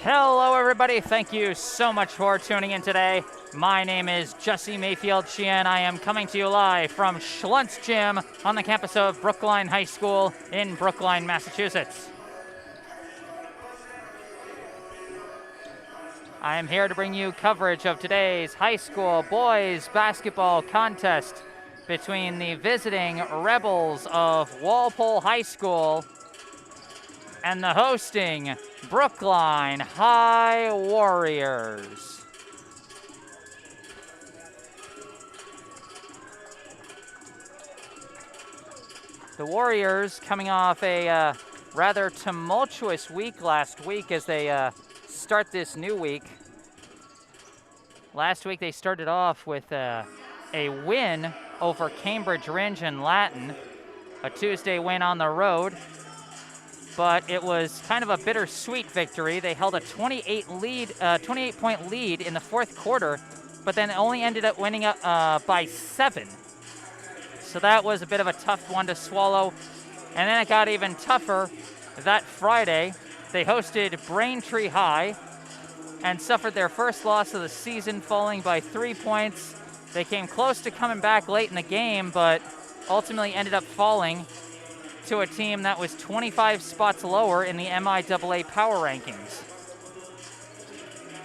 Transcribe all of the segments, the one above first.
Hello, everybody. Thank you so much for tuning in today. My name is Jesse Mayfield-Sheehan. I am coming to you live from Schluntz Gym on the campus of Brookline High School in Brookline, Massachusetts. I am here to bring you coverage of today's high school boys basketball contest between the visiting Rebels of Walpole High School and the hosting Brookline High Warriors. The Warriors coming off a rather tumultuous week last week as they start this new week. Last week they started off with a win over Cambridge Ringe in Latin, a Tuesday win on the road. But it was kind of a bittersweet victory. They held a 28-point lead in the fourth quarter, but then only ended up winning by 7. So that was a bit of a tough one to swallow. And then it got even tougher that Friday. They hosted Braintree High and suffered their first loss of the season, falling by 3 points. They came close to coming back late in the game, but ultimately ended up falling to a team that was 25 spots lower in the MIAA power rankings.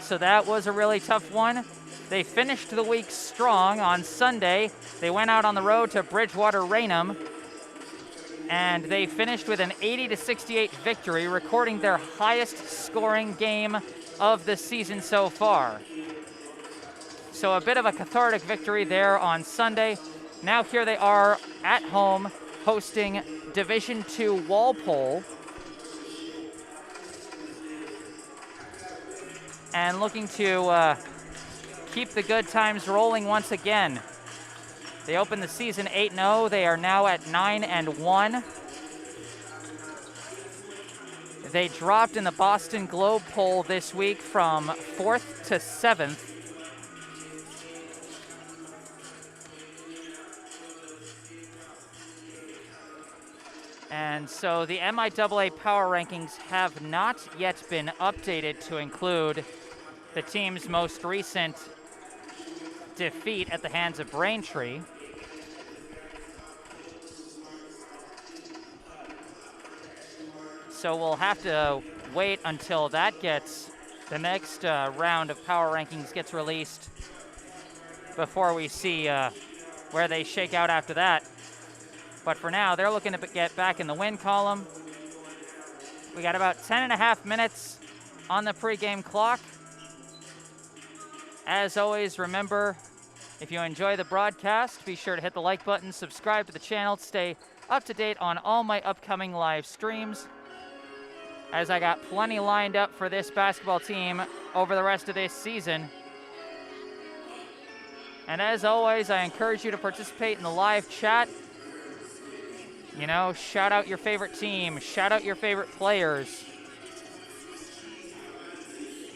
So that was a really tough one. They finished the week strong on Sunday. They went out on the road to Bridgewater Raynham, and they finished with an 80-68 victory, recording their highest scoring game of the season so far. So a bit of a cathartic victory there on Sunday. Now here they are at home hosting Division II Walpole and looking to keep the good times rolling once again. They opened the season 8-0. They are now at 9-1. They dropped in the Boston Globe poll this week from 4th to 7th. And so the MIAA power rankings have not yet been updated to include the team's most recent defeat at the hands of Braintree. So we'll have to wait until that gets, the next round of power rankings gets released before we see where they shake out after that. But for now, they're looking to get back in the win column. We got about 10.5 minutes on the pregame clock. As always, remember, if you enjoy the broadcast, be sure to hit the like button, subscribe to the channel to stay up to date on all my upcoming live streams, as I got plenty lined up for this basketball team over the rest of this season. And as always, I encourage you to participate in the live chat. You know, shout out your favorite team, shout out your favorite players.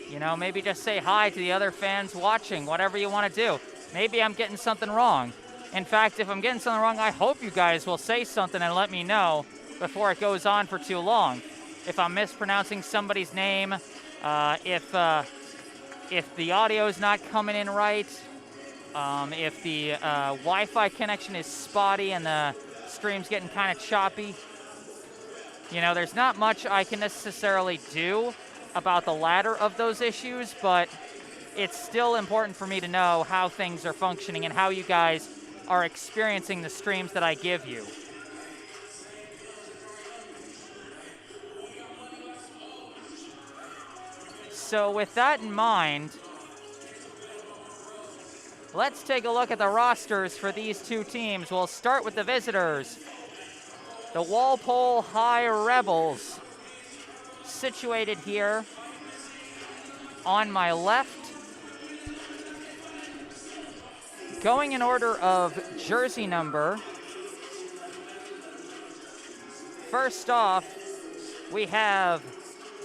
You know, maybe just say hi to the other fans watching, whatever you want to do. Maybe I'm getting something wrong. In fact, if I'm getting something wrong, I hope you guys will say something and let me know before it goes on for too long. If I'm mispronouncing somebody's name, if the audio is not coming in right, if the Wi-Fi connection is spotty and the stream's getting kind of choppy. You know, there's not much I can necessarily do about the latter of those issues, but it's still important for me to know how things are functioning and how you guys are experiencing the streams that I give you. So with that in mind, let's take a look at the rosters for these two teams. We'll start with the visitors. The Walpole High Rebels, situated here on my left. Going in order of jersey number, first off, we have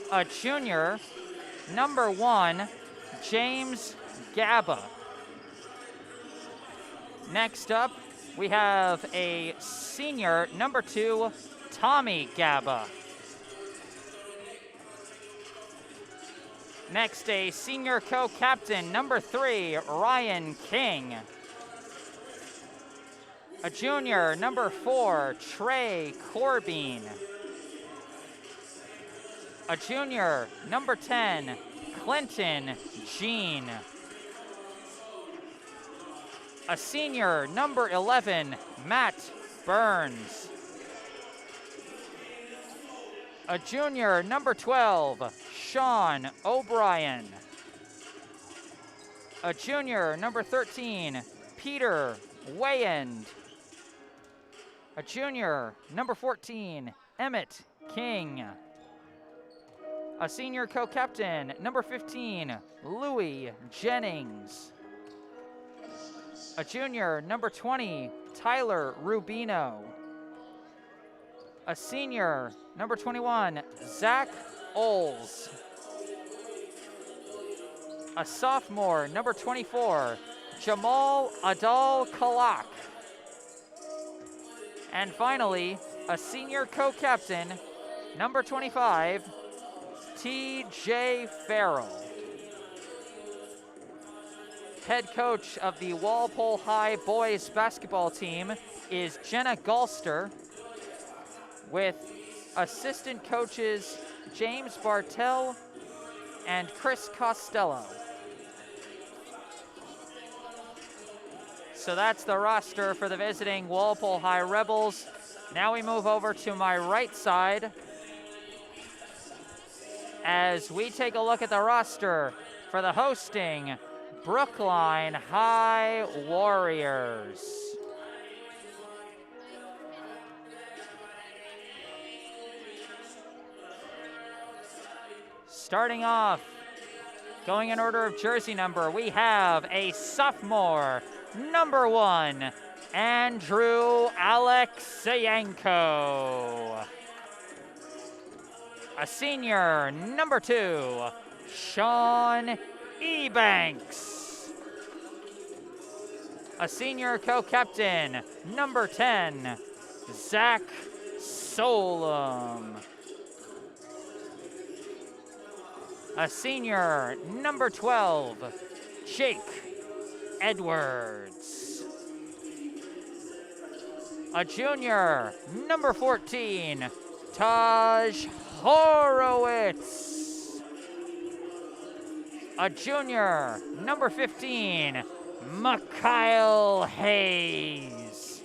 a junior, number 1, James Gaba. Next up, we have a senior, number 2, Tommy Gaba. Next, a senior co-captain, number 3, Ryan King. A junior, number 4, Trey Corbin. A junior, number 10, Clinton Jean. A senior, number 11, Matt Burns. A junior, number 12, Sean O'Brien. A junior, number 13, Peter Wayand. A junior, number 14, Emmett King. A senior co-captain, number 15, Louis Jennings. A junior, number 20, Tyler Rubino. A senior, number 21, Zach Oles. A sophomore, number 24, Jamal Adal Kalak. And finally, a senior co-captain, number 25, TJ Farrell. Head coach of the Walpole High boys basketball team is Jenna Galster, with assistant coaches James Bartell and Chris Costello. So that's the roster for the visiting Walpole High Rebels. Now we move over to my right side as we take a look at the roster for the hosting Brookline High Warriors. Starting off, going in order of jersey number, we have a sophomore, number 1, Andrew Alexeyenko. A senior, number 2, Sean Ebanks. A senior co-captain, number 10, Zach Solom. A senior, number 12, Jake Edwards. A junior, number 14, Taj Horowitz. A junior, number 15, Mikhail Hayes.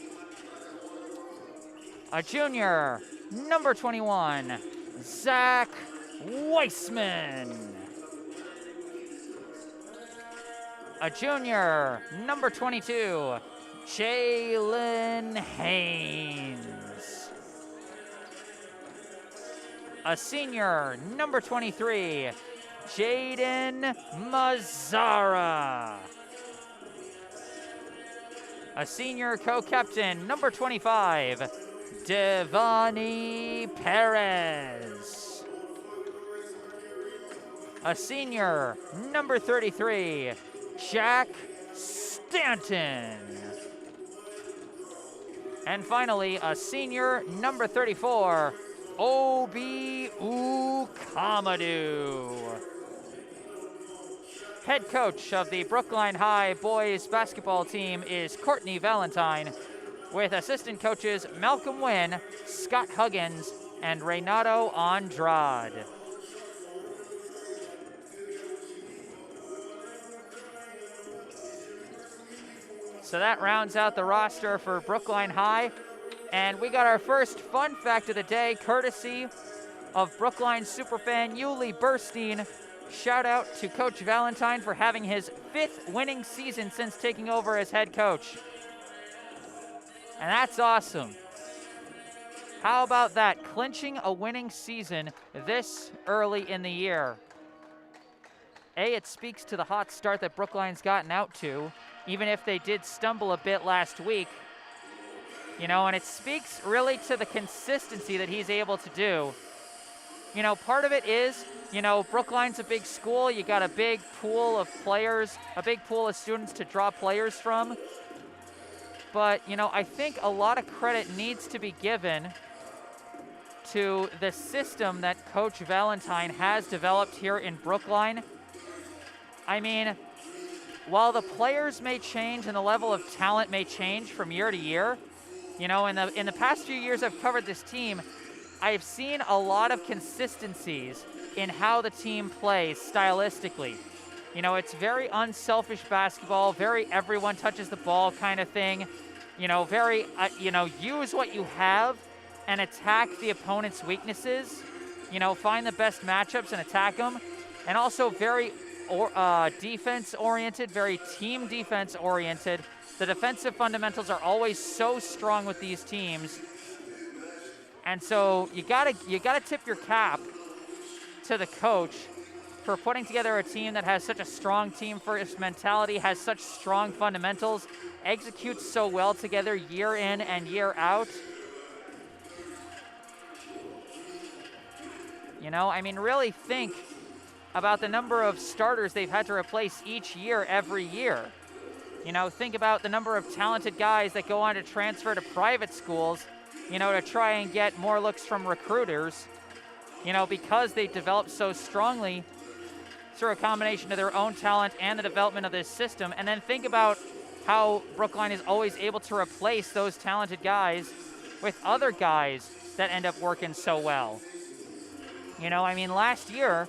A junior, number 21, Zach Weissman. A junior, number 22, Jalen Haynes. A senior, number 23, Jaden Mazzara. A senior co-captain, number 25, Devani Perez. A senior, number 33, Jack Stanton. And finally, a senior, number 34, Obi Ukamadu. Head coach of the Brookline High boys basketball team is Courtney Valentine, with assistant coaches Malcolm Wynn, Scott Huggins, and Renato Andrade. So that rounds out the roster for Brookline High. And we got our first fun fact of the day, courtesy of Brookline superfan Yuli Burstein. Shout out to Coach Valentine for having his 5th winning season since taking over as head coach. And that's awesome. How about that? Clinching a winning season this early in the year. It speaks to the hot start that Brookline's gotten out to, even if they did stumble a bit last week. You know, and it speaks really to the consistency that he's able to do. You know, part of it is, you know, Brookline's a big school. You got a big pool of players, a big pool of students to draw players from. But, you know, I think a lot of credit needs to be given to the system that Coach Valentine has developed here in Brookline I mean, while the players may change and the level of talent may change from year to year, you know, in the past few years I've covered this team, I've seen a lot of consistencies in how the team plays stylistically. You know, it's very unselfish basketball, very everyone touches the ball kind of thing. You know, very, use what you have and attack the opponent's weaknesses. You know, find the best matchups and attack them. And also very defense-oriented, very team defense-oriented. The defensive fundamentals are always so strong with these teams. And so you gotta tip your cap to the coach for putting together a team that has such a strong team first mentality, has such strong fundamentals, executes so well together year in and year out. You know, I mean, really think about the number of starters they've had to replace each year, every year. You know, think about the number of talented guys that go on to transfer to private schools, you know, to try and get more looks from recruiters, you know, because they've developed so strongly through a combination of their own talent and the development of this system. And then think about how Brookline is always able to replace those talented guys with other guys that end up working so well. You know, I mean, last year,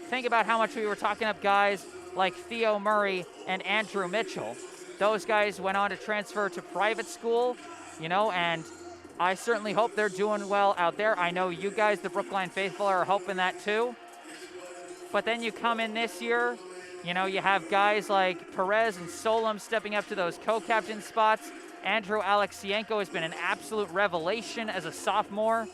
think about how much we were talking up guys like Theo Murray and Andrew Mitchell. Those guys went on to transfer to private school, you know, and I certainly hope they're doing well out there. I know you guys, the Brookline faithful, are hoping that too. But then you come in this year, you know, you have guys like Perez and Solom stepping up to those co-captain spots. Andrew Alexienko has been an absolute revelation as a sophomore.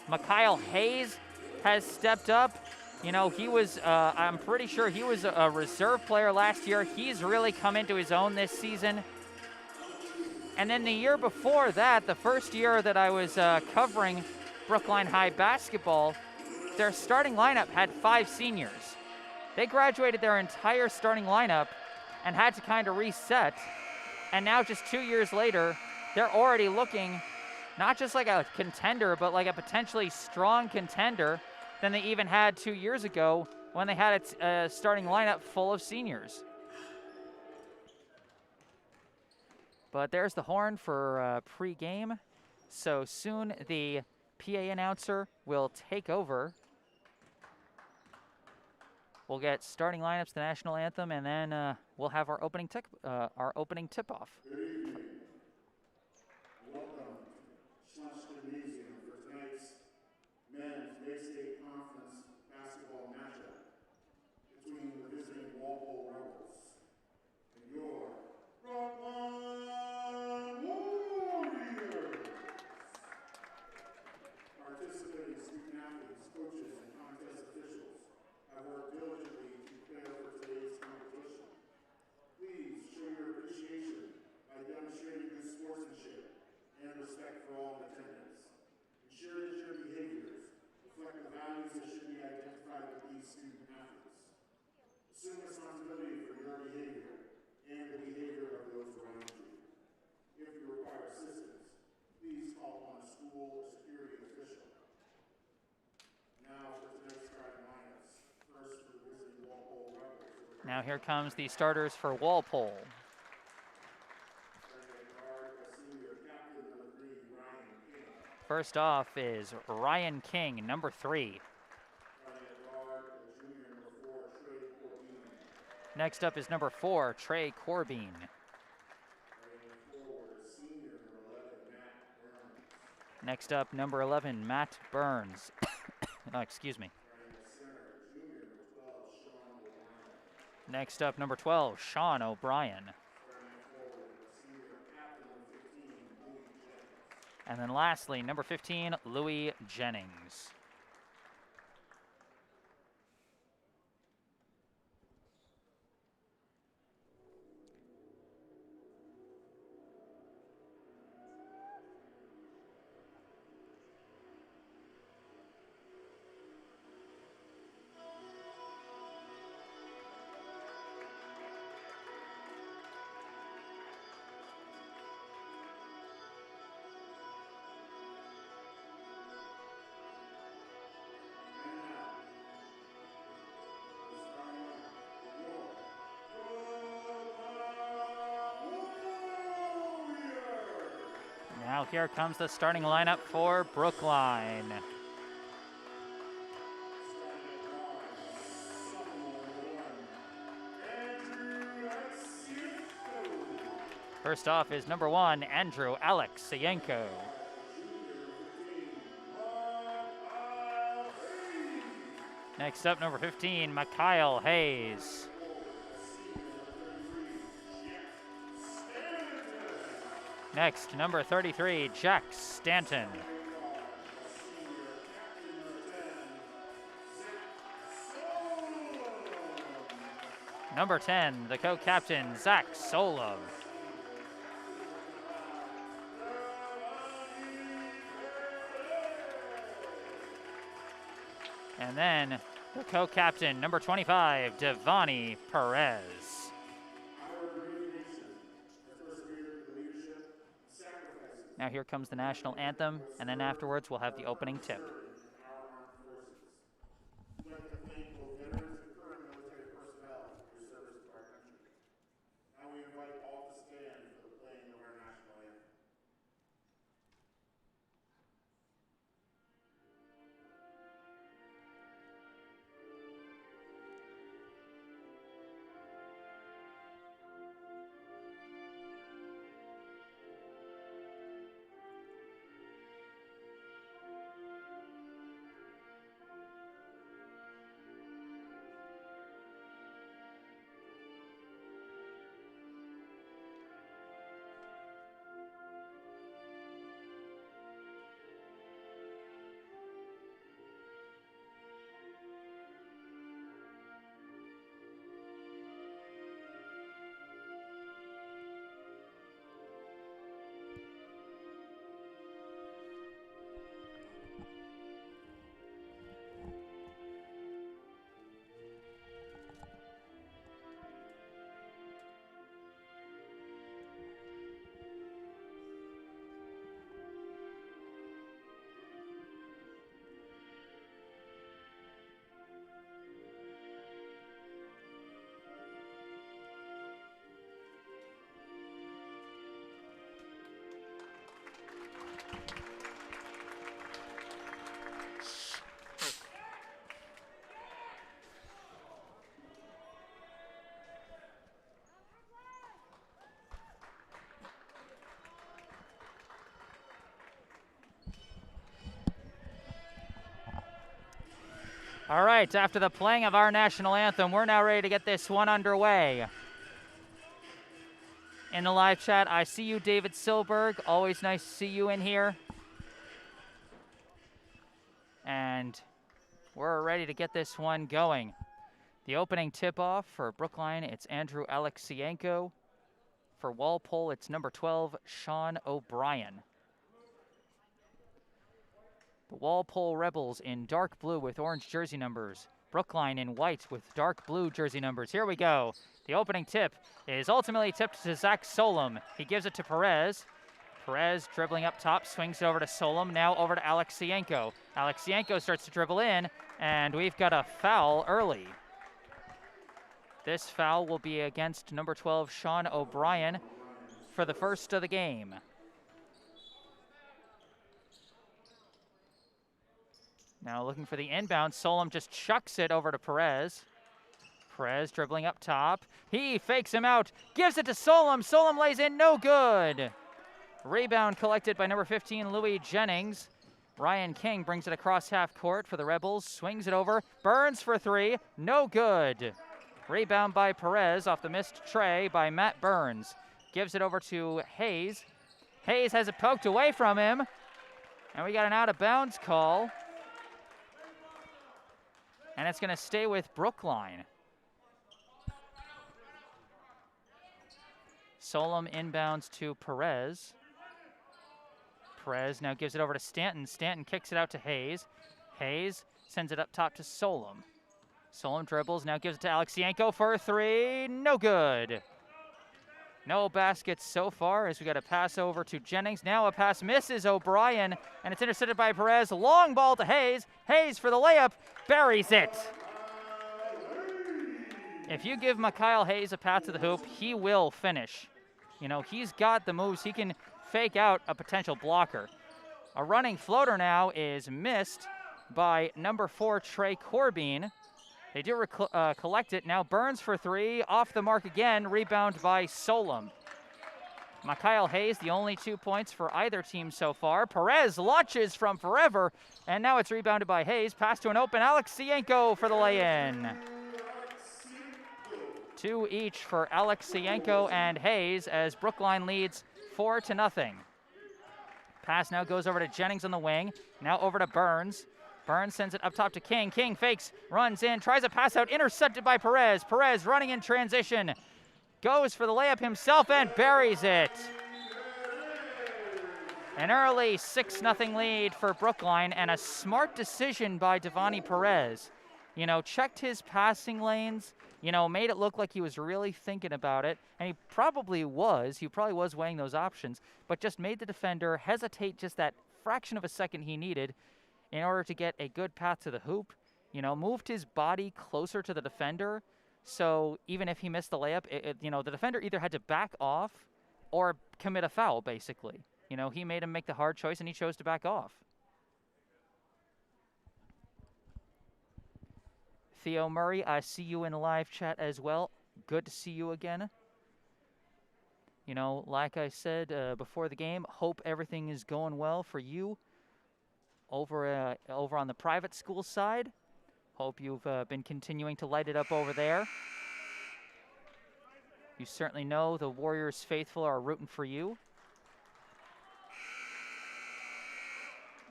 Mikhail Hayes has stepped up. You know, he was, I'm pretty sure he was a reserve player last year. He's really come into his own this season. And then the year before that, the first year that I was covering Brookline High basketball, their starting lineup had 5 seniors. They graduated their entire starting lineup and had to kind of reset. And now just 2 years later, they're already looking not just like a contender, but like a potentially strong contender than they even had 2 years ago when they had a starting lineup full of seniors. But there's the horn for pre-game. So soon the PA announcer will take over. We'll get starting lineups, the national anthem, and then we'll have our opening tip-off. Good evening. Welcome to Schlush Gymnasium for tonight's men's Bay-State Conference basketball matchup between the visiting Walpole Rebels and your Brookline Warriors. Participating student athletes, coaches, and contest officials have worked diligently to prepare for today's competition. Please show your appreciation by demonstrating good sportsmanship and respect for all in attendance. Ensure that your behaviors reflect the values that should be identified with these student athletes. Assume responsibility for your behavior and the behavior of those around you. If you require assistance, please call upon a school or security official. Now for tonight's starting lineups. First for the visiting Walpole Rebels. Now here comes the starters for Walpole. First off is Ryan King, number 3. Next up is number 4, Trey Corbin. Next up, number 11, Matt Burns. Oh, excuse me. Next up, number 12, Sean O'Brien. And then lastly, number 15, Louis Jennings. Now here comes the starting lineup for Brookline. First off is number 1, Andrew Alexienko. Next up, number 15, Mikhail Hayes. Next, number 33, Jack Stanton. Number 10, the co-captain, Zach Solom. And then the co-captain, number 25, Devani Perez. Now here comes the national anthem, and then afterwards we'll have the opening tip. All right, after the playing of our national anthem, we're now ready to get this one underway. In the live chat, I see you, David Silberg. Always nice to see you in here. And we're ready to get this one going. The opening tip-off for Brookline, it's Andrew Alexienko. For Walpole, it's number 12, Sean O'Brien. The Walpole Rebels in dark blue with orange jersey numbers. Brookline in white with dark blue jersey numbers. Here we go. The opening tip is ultimately tipped to Zach Solom. He gives it to Perez. Perez dribbling up top, swings it over to Solom, now over to Alexienko. Alexienko starts to dribble in, and we've got a foul early. This foul will be against number 12, Sean O'Brien, for the first of the game. Now looking for the inbound, Solom just chucks it over to Perez. Perez dribbling up top. He fakes him out, gives it to Solom. Solom lays in, no good. Rebound collected by number 15, Louis Jennings. Ryan King brings it across half court for the Rebels, swings it over. Burns for three, no good. Rebound by Perez off the missed tray by Matt Burns. Gives it over to Hayes. Hayes has it poked away from him. And we got an out of bounds call. And it's going to stay with Brookline. Solom inbounds to Perez. Perez now gives it over to Stanton. Stanton kicks it out to Hayes. Hayes sends it up top to Solom. Solom dribbles, now gives it to Alexienko for three. No good. No baskets so far as we got a pass over to Jennings. Now a pass misses O'Brien, and it's intercepted by Perez. Long ball to Hayes. Hayes for the layup, buries it. If you give Mikhail Hayes a path to the hoop, he will finish. You know, he's got the moves. He can fake out a potential blocker. A running floater now is missed by number 4, Trey Corbin. They do collect it. Now Burns for 3, off the mark again, rebound by Solom. Mikhail Hayes, the only 2 points for either team so far. Perez launches from forever, and now it's rebounded by Hayes. Pass to an open Alexienko for the lay-in. 2 each for Alexienko and Hayes as Brookline leads 4-0. Pass now goes over to Jennings on the wing. Now over to Burns. Burns sends it up top to King. King fakes, runs in, tries a pass out, intercepted by Perez. Perez running in transition. Goes for the layup himself and buries it. An early 6-0 lead for Brookline, and a smart decision by Devani Perez. You know, checked his passing lanes, you know, made it look like he was really thinking about it, and he probably was. He probably was weighing those options, but just made the defender hesitate just that fraction of a second he needed in order to get a good path to the hoop. You know, moved his body closer to the defender, so even if he missed the layup, you know, the defender either had to back off or commit a foul, basically. You know, he made him make the hard choice, and he chose to back off. Theo Murray, I see you in the live chat as well. Good to see you again. You know, like I said before the game, hope everything is going well for you over on the private school side. Hope you've been continuing to light it up over there. You certainly know the Warriors faithful are rooting for you.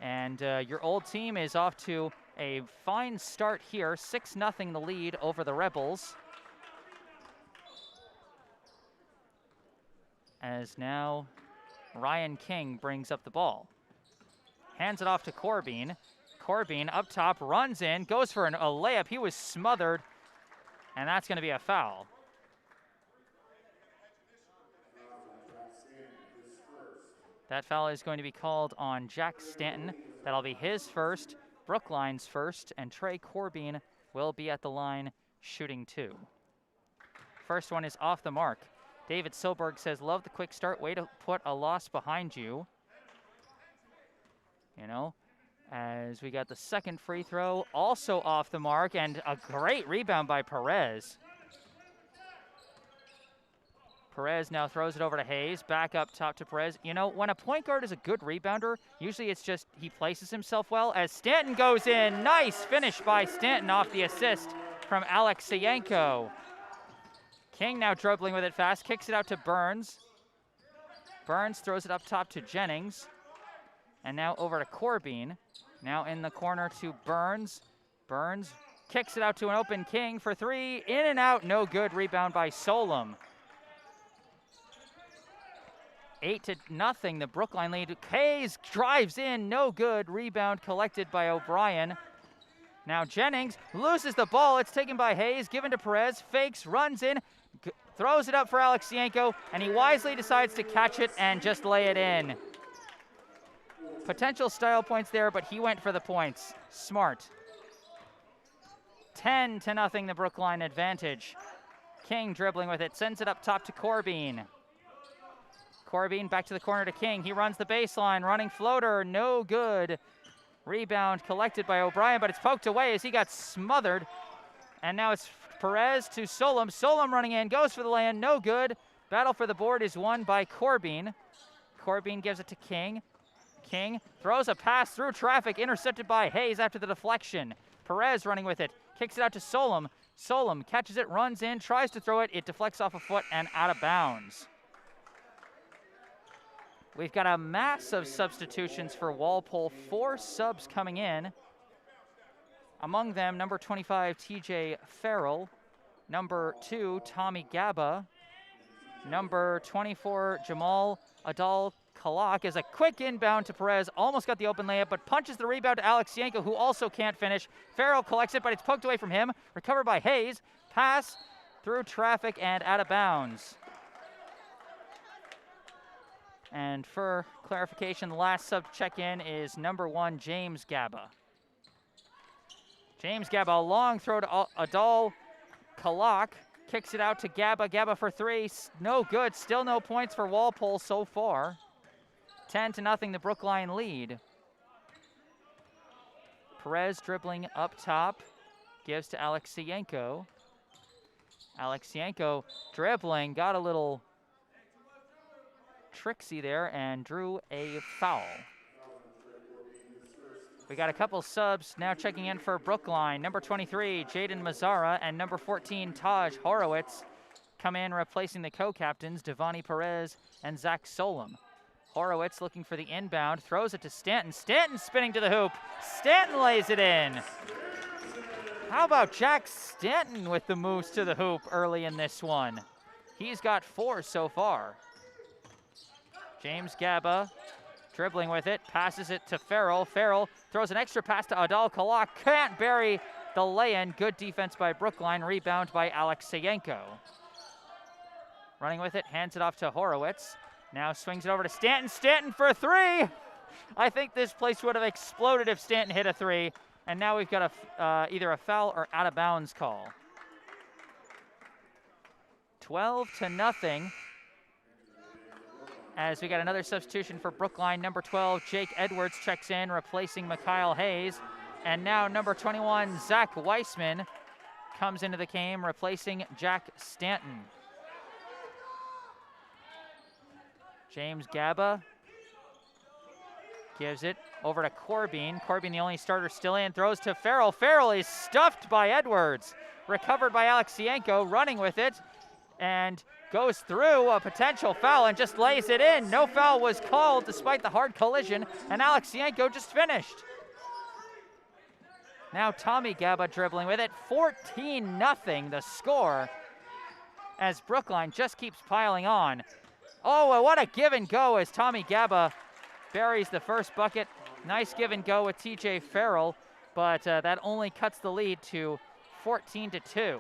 And your old team is off to a fine start here. 6-0 the lead over the Rebels. As now Ryan King brings up the ball. Hands it off to Corbin. Corbin up top, runs in, goes for a layup. He was smothered, and that's going to be a foul. That foul is going to be called on Jack Stanton. That'll be his first, Brookline's first, and Trey Corbin will be at the line shooting 2. First one is off the mark. David Silberg says, love the quick start, way to put a loss behind you. You know, as we got the second free throw, also off the mark, and a great rebound by Perez. Perez now throws it over to Hayes, back up top to Perez. You know, when a point guard is a good rebounder, usually it's just he places himself well. As Stanton goes in, nice finish by Stanton off the assist from Alexienko. King now dribbling with it fast, kicks it out to Burns. Burns throws it up top to Jennings. And now over to Corbin. Now in the corner to Burns. Burns kicks it out to an open King for 3. In and out, no good. Rebound by Solom. 8-0, the Brookline lead. Hayes drives in, no good. Rebound collected by O'Brien. Now Jennings loses the ball. It's taken by Hayes, given to Perez. Fakes, runs in, throws it up for Alexienko, and he wisely decides to catch it and just lay it in. Potential style points there, but he went for the points. Smart. 10-0, the Brookline advantage. King dribbling with it, sends it up top to Corbin. Corbin back to the corner to King. He runs the baseline, running floater, no good. Rebound collected by O'Brien, but it's poked away as he got smothered. And now it's Perez to Solom. Solom running in, goes for the lay-in, no good. Battle for the board is won by Corbin. Corbin gives it to King. King throws a pass through traffic, intercepted by Hayes after the deflection. Perez running with it, kicks it out to Solom. Solom catches it, runs in, tries to throw it. It deflects off a foot and out of bounds. We've got a mass of substitutions for Walpole. 4 subs coming in. Among them, number 25, TJ Farrell. Number 2, Tommy Gaba. Number 24, Jamal Adal Kalak is a quick inbound to Perez. Almost got the open layup, but punches the rebound to Alexienko, who also can't finish. Farrell collects it, but it's poked away from him. Recovered by Hayes. Pass through traffic and out of bounds. And for clarification, the last sub check-in is number 1, James Gaba. James Gaba, a long throw to Adal Kalak. Kicks it out to Gaba. Gaba for 3. No good. Still no points for Walpole so far. 10-0, the Brookline lead. Perez dribbling up top, gives to Alexienko. Alexienko dribbling, got a little tricksy there and drew a foul. We got a couple subs now checking in for Brookline. Number 23, Jaden Mazzara, and number 14, Taj Horowitz, come in replacing the co-captains, Devani Perez and Zach Solom. Horowitz looking for the inbound, throws it to Stanton. Stanton spinning to the hoop. Stanton lays it in. How about Jack Stanton with the moves to the hoop early in this one? He's got 4 so far. James Gaba dribbling with it, passes it to Farrell. Farrell throws an extra pass to Adal Kalak. Can't bury the lay-in. Good defense by Brookline. Rebound by Alexienko. Running with it, hands it off to Horowitz. Now swings it over to Stanton. Stanton for 3. I think this place would have exploded if Stanton hit a 3. And now we've got either a foul or out of bounds call. 12-0. As we got another substitution for Brookline. Number 12, Jake Edwards checks in, replacing Mikhail Hayes. And now number 21, Zach Weissman, comes into the game, replacing Jack Stanton. James Gaba gives it over to Corbin. Corbin, the only starter still in, throws to Farrell. Farrell is stuffed by Edwards. Recovered by Alexienko, running with it, and goes through a potential foul and just lays it in. No foul was called despite the hard collision, and Alexienko just finished. Now Tommy Gaba dribbling with it. 14-0 the score, as Brookline just keeps piling on. Oh, what a give and go as Tommy Gaba buries the first bucket. Nice give and go with TJ Farrell, but that only cuts the lead to 14-2.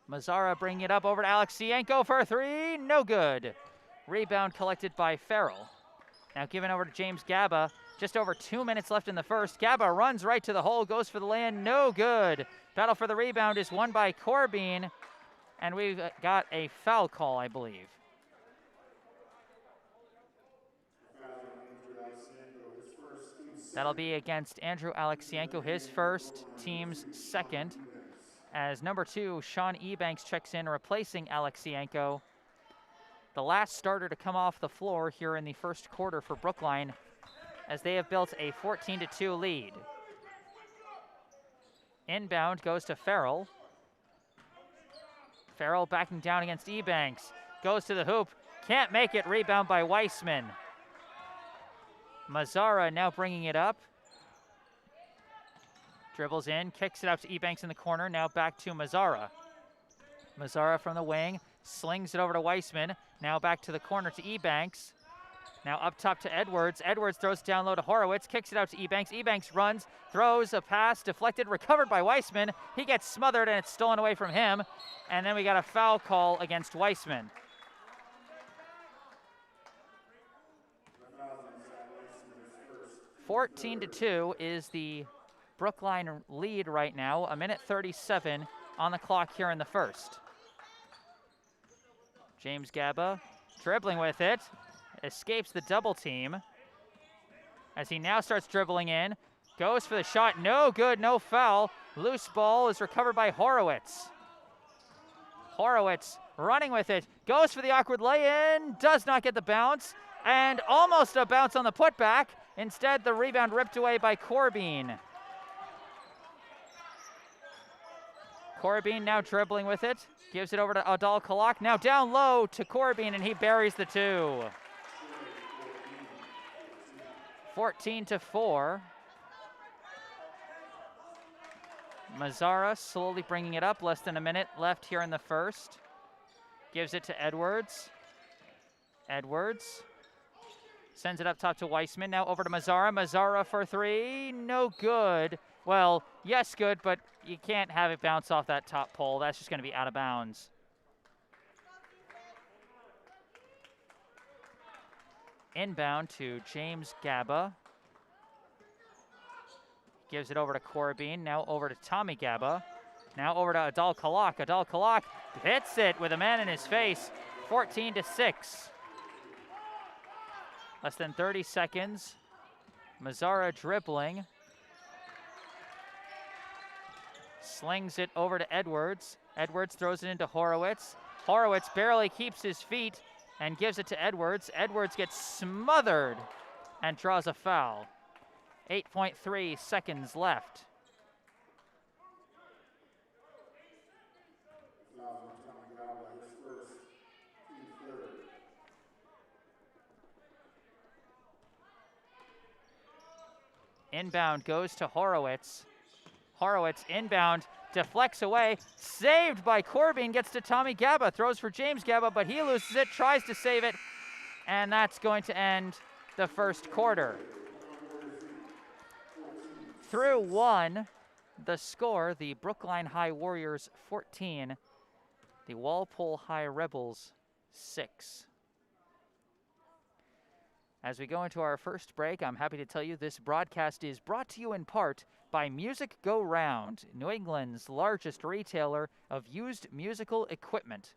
Mazzara bringing it up over to Alexienko for 3, no good. Rebound collected by Farrell. Now given over to James Gaba. Just over 2 minutes left in the first. Gaba runs right to the hole, goes for the lay-in, no good. Battle for the rebound is won by Corbin, and we've got a foul call, I believe. That'll be against Andrew Alexienko, his first, team's second, as number 2, Sean Ebanks checks in, replacing Alexienko. The last starter to come off the floor here in the first quarter for Brookline, as they have built a 14-2 lead. Inbound goes to Farrell. Farrell backing down against Ebanks. Goes to the hoop, can't make it, rebound by Weissman. Mazzara now bringing it up. Dribbles in, kicks it out to Ebanks in the corner, now back to Mazzara. Mazzara from the wing, slings it over to Weissman, now back to the corner to Ebanks. Now up top to Edwards. Edwards throws it down low to Horowitz, kicks it out to Ebanks. Ebanks runs, throws a pass, deflected, recovered by Weissman. He gets smothered and it's stolen away from him. And then we got a foul call against Weissman. (14-2) is the Brookline lead right now. 1:37 on the clock here in the first. James Gaba dribbling with it. Escapes the double team as he now starts dribbling in. Goes for the shot, no good, no foul. Loose ball is recovered by Horowitz. Horowitz running with it. Goes for the awkward lay-in. Does not get the bounce. And almost a bounce on the putback. Instead, the rebound ripped away by Corbin. Corbin now dribbling with it. Gives it over to Adal Kalak. Now down low to Corbin, and he buries the 2. 14-4. Mazzara slowly bringing it up. Less than a minute left here in the first. Gives it to Edwards. Edwards sends it up top to Weissman. Now over to Mazzara. Mazzara for 3. No good. Well, yes, good, but you can't have it bounce off that top pole. That's just going to be out of bounds. Inbound to James Gaba. Gives it over to Corbin. Now over to Tommy Gaba. Now over to Adal Kalak. Adal Kalak hits it with a man in his face. 14-6. Less than 30 seconds. Mazzara dribbling. Slings it over to Edwards. Edwards throws it into Horowitz. Horowitz barely keeps his feet and gives it to Edwards. Edwards gets smothered and draws a foul. 8.3 seconds left. Inbound goes to Horowitz. Horowitz inbound, deflects away, saved by Corbin, gets to Tommy Gaba, throws for James Gaba, but he loses it, tries to save it, and that's going to end the first quarter. Through one, the score, the Brookline High Warriors 14, the Walpole High Rebels 6. As we go into our first break, I'm happy to tell you this broadcast is brought to you in part by Music Go Round, New England's largest retailer of used musical equipment.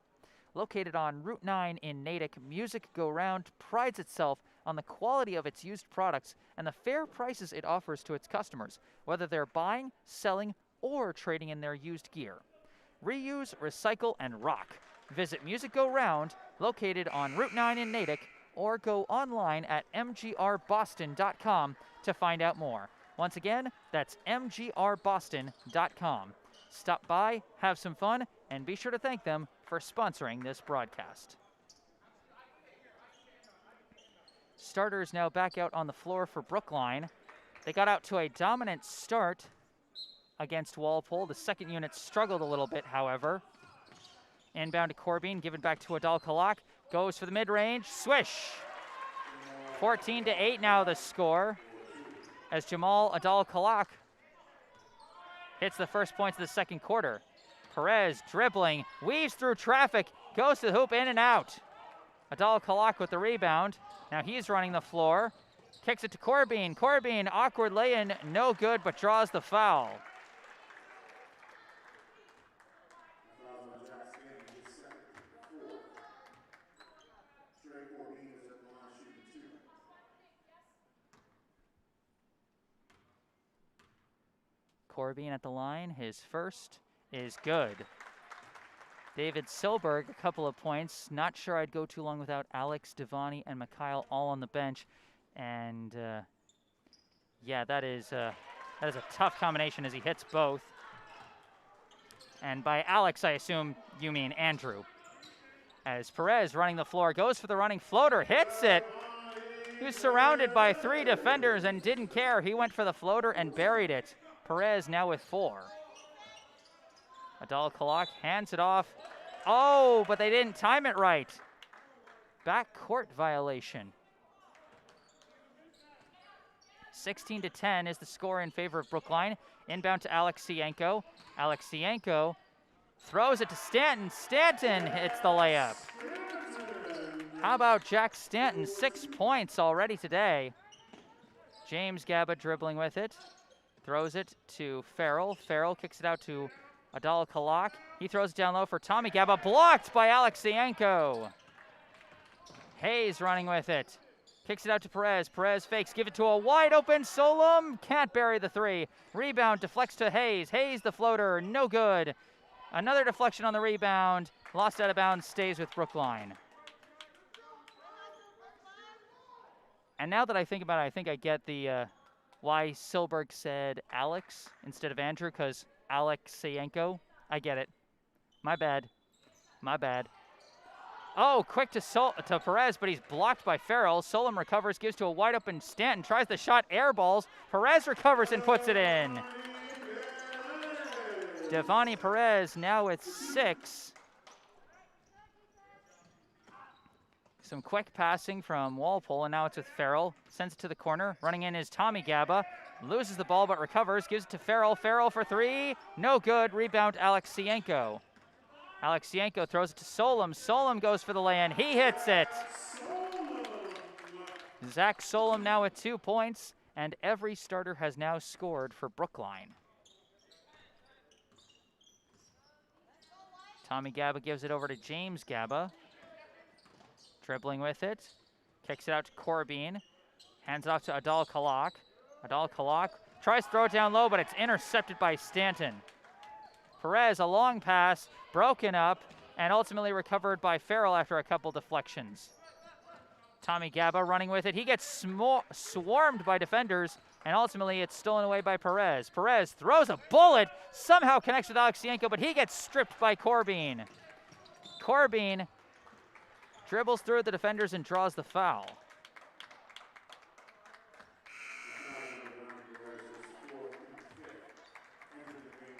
Located on Route 9 in Natick, Music Go Round prides itself on the quality of its used products and the fair prices it offers to its customers, whether they're buying, selling, or trading in their used gear. Reuse, recycle, and rock. Visit Music Go Round, located on Route 9 in Natick, or go online at mgrboston.com to find out more. Once again, that's mgrboston.com. Stop by, have some fun, and be sure to thank them for sponsoring this broadcast. Starters now back out on the floor for Brookline. They got out to a dominant start against Walpole. The second unit struggled a little bit, however. Inbound to Corbin, given back to Adal Kalak. Goes for the mid-range, swish! 14-8 now the score, as Jamal Adal Kalak hits the first points of the second quarter. Perez dribbling, weaves through traffic, goes to the hoop, in and out. Adal Kalak with the rebound. Now he's running the floor, kicks it to Corbin. Corbin, awkward lay-in, no good, but draws the foul. Corbin at the line, his first is good. David Silberg, a couple of points. Not sure I'd go too long without Alex, Devani, and Mikhail all on the bench. And yeah, that is a tough combination as he hits both. And by Alex, I assume you mean Andrew. As Perez running the floor, goes for the running floater, hits it. He was surrounded by three defenders and didn't care. He went for the floater and buried it. Perez now with 4. Adal Kalak hands it off. Oh, but they didn't time it right. Backcourt violation. 16-10 is the score in favor of Brookline. Inbound to Alexienko. Alexienko throws it to Stanton. Stanton hits the layup. How about Jack Stanton? 6 points already today. James Gaba dribbling with it. Throws it to Farrell. Farrell kicks it out to Adal Kalak. He throws it down low for Tommy Gaba. Blocked by Alexienko. Hayes running with it. Kicks it out to Perez. Perez fakes. Give it to a wide open Solom. Can't bury the 3. Rebound deflects to Hayes. Hayes the floater. No good. Another deflection on the rebound. Lost out of bounds. Stays with Brookline. And now that I think about it, I think I get the why Silberg said Alex instead of Andrew, because Alexienko. I get it. My bad. My bad. Oh, quick to Perez, but he's blocked by Farrell. Solom recovers, gives to a wide open Stanton, tries the shot, airballs. Perez recovers and puts it in. Devani Perez now with 6. Some quick passing from Walpole, and now it's with Farrell. Sends it to the corner. Running in is Tommy Gaba. Loses the ball but recovers. Gives it to Farrell. Farrell for 3. No good. Rebound Alexienko. Alexienko throws it to Solom. Solom goes for the lay-in. He hits it. Zach Solom now with 2 points, and every starter has now scored for Brookline. Tommy Gaba gives it over to James Gaba. Dribbling with it. Kicks it out to Corbin. Hands it off to Adal Kalak. Adal Kalak tries to throw it down low, but it's intercepted by Stanton. Perez, a long pass, broken up, and ultimately recovered by Farrell after a couple deflections. Tommy Gaba running with it. He gets swarmed by defenders, and ultimately it's stolen away by Perez. Perez throws a bullet, somehow connects with Alexienko, but he gets stripped by Corbin. Corbin dribbles through the defenders and draws the foul.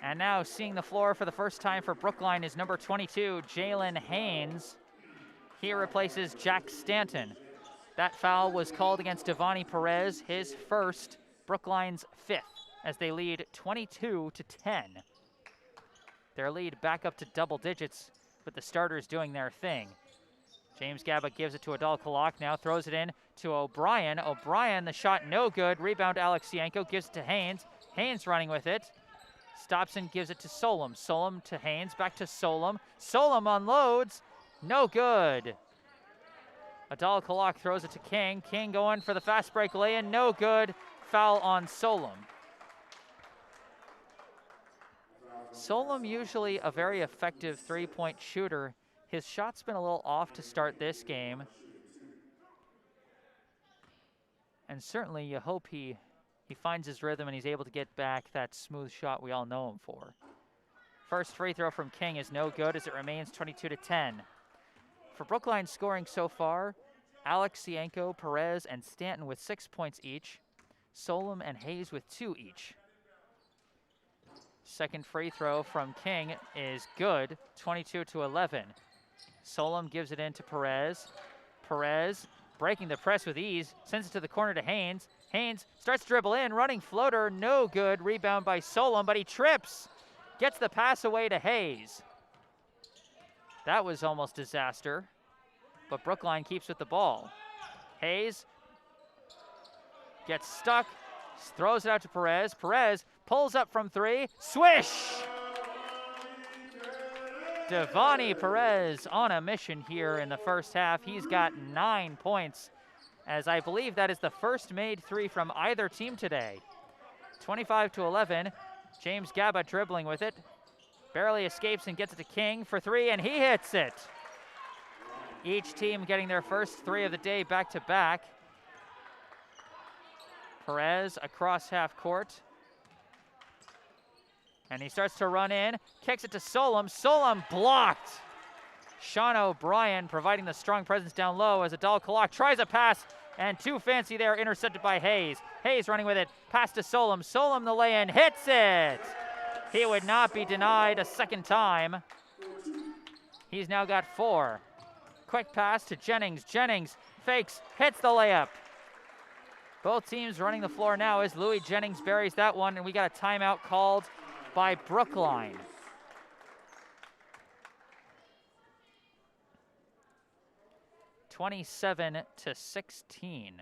And now seeing the floor for the first time for Brookline is number 22, Jalen Haynes. He replaces Jack Stanton. That foul was called against Devani Perez, his first, Brookline's fifth, as they lead 22-10. Their lead back up to double digits with the starters doing their thing. James Gaba gives it to Adal Kalak, now throws it in to O'Brien. O'Brien, the shot no good. Rebound Alexienko, gives it to Haynes. Haynes running with it. Stops and gives it to Solom. Solom to Haynes, back to Solom. Solom unloads, no good. Adal Kalak throws it to King. King going for the fast break lay-in, no good. Foul on Solom. Solom usually a very effective three-point shooter. His shot's been a little off to start this game. And certainly you hope he finds his rhythm and he's able to get back that smooth shot we all know him for. First free throw from King is no good as it remains 22-10. For Brookline scoring so far, Alexienko, Perez, and Stanton with 6 points each. Solom and Hayes with 2 each. Second free throw from King is good, 22-11. Solom gives it in to Perez. Perez breaking the press with ease, sends it to the corner to Haynes. Haynes starts to dribble in, running floater, no good. Rebound by Solom, but he trips. Gets the pass away to Hayes. That was almost disaster, but Brookline keeps with the ball. Hayes gets stuck, throws it out to Perez. Perez pulls up from three, swish! Devani Perez on a mission here in the first half. He's got 9 points, as I believe that is the first made three from either team today. 25-11, James Gaba dribbling with it. Barely escapes and gets it to King for three, and he hits it. Each team getting their first three of the day back to back. Perez across half court. And he starts to run in, kicks it to Solom. Solom blocked. Sean O'Brien providing the strong presence down low as Adal Kalak tries a pass, and too fancy there, intercepted by Hayes. Hayes running with it, pass to Solom. Solom the lay-in, hits it. He would not be denied a second time. He's now got 4. Quick pass to Jennings. Jennings fakes, hits the layup. Both teams running the floor now as Louis Jennings buries that one, and we got a timeout called by Brookline. (27-16).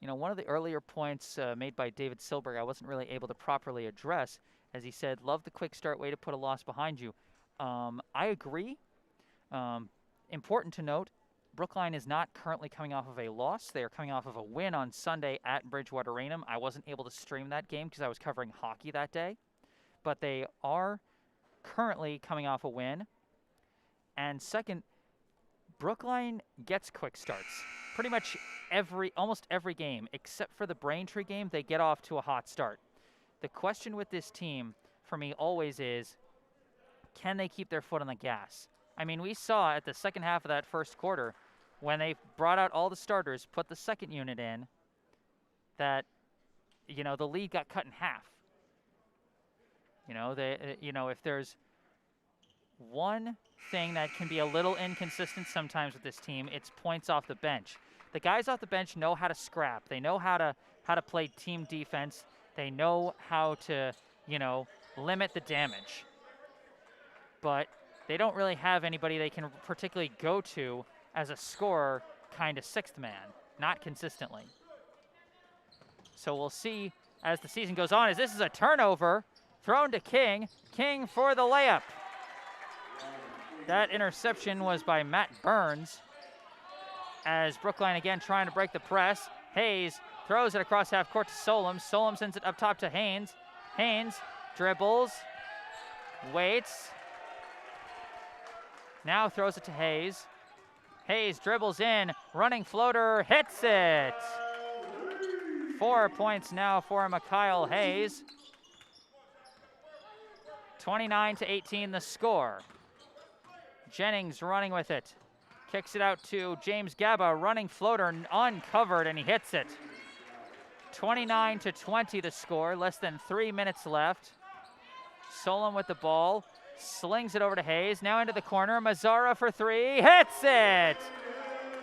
You know, one of the earlier points made by David Silberg I wasn't really able to properly address, as he said, love the quick start, way to put a loss behind you. I agree. Important to note, Brookline is not currently coming off of a loss. They are coming off of a win on Sunday at Bridgewater Raynham. I wasn't able to stream that game because I was covering hockey that day. But they are currently coming off a win. And second, Brookline gets quick starts. Pretty much almost every game, except for the Braintree game, they get off to a hot start. The question with this team, for me, always is, can they keep their foot on the gas? I mean, we saw at the second half of that first quarter, when they brought out all the starters, put the second unit in, that, you know, the lead got cut in half. You know, if there's one thing that can be a little inconsistent sometimes with this team, it's points off the bench. The guys off the bench know how to scrap. They know how to play team defense. They know how to, you know, limit the damage. But they don't really have anybody they can particularly go to as a scorer, kind of sixth man, not consistently. So we'll see as the season goes on, as this is a turnover thrown to King. King for the layup. That interception was by Matt Burns, as Brookline again trying to break the press. Hayes throws it across half court to Solom. Solom sends it up top to Haynes. Haynes dribbles, waits, now throws it to Hayes. Hayes dribbles in, running floater, hits it. 4 points now for Mikhail Hayes. 29-18 the score. Jennings running with it. Kicks it out to James Gaba, running floater, uncovered, and he hits it. 29-20 the score, less than 3 minutes left. Solom with the ball, slings it over to Hayes, now into the corner. Mazzara for three, hits it!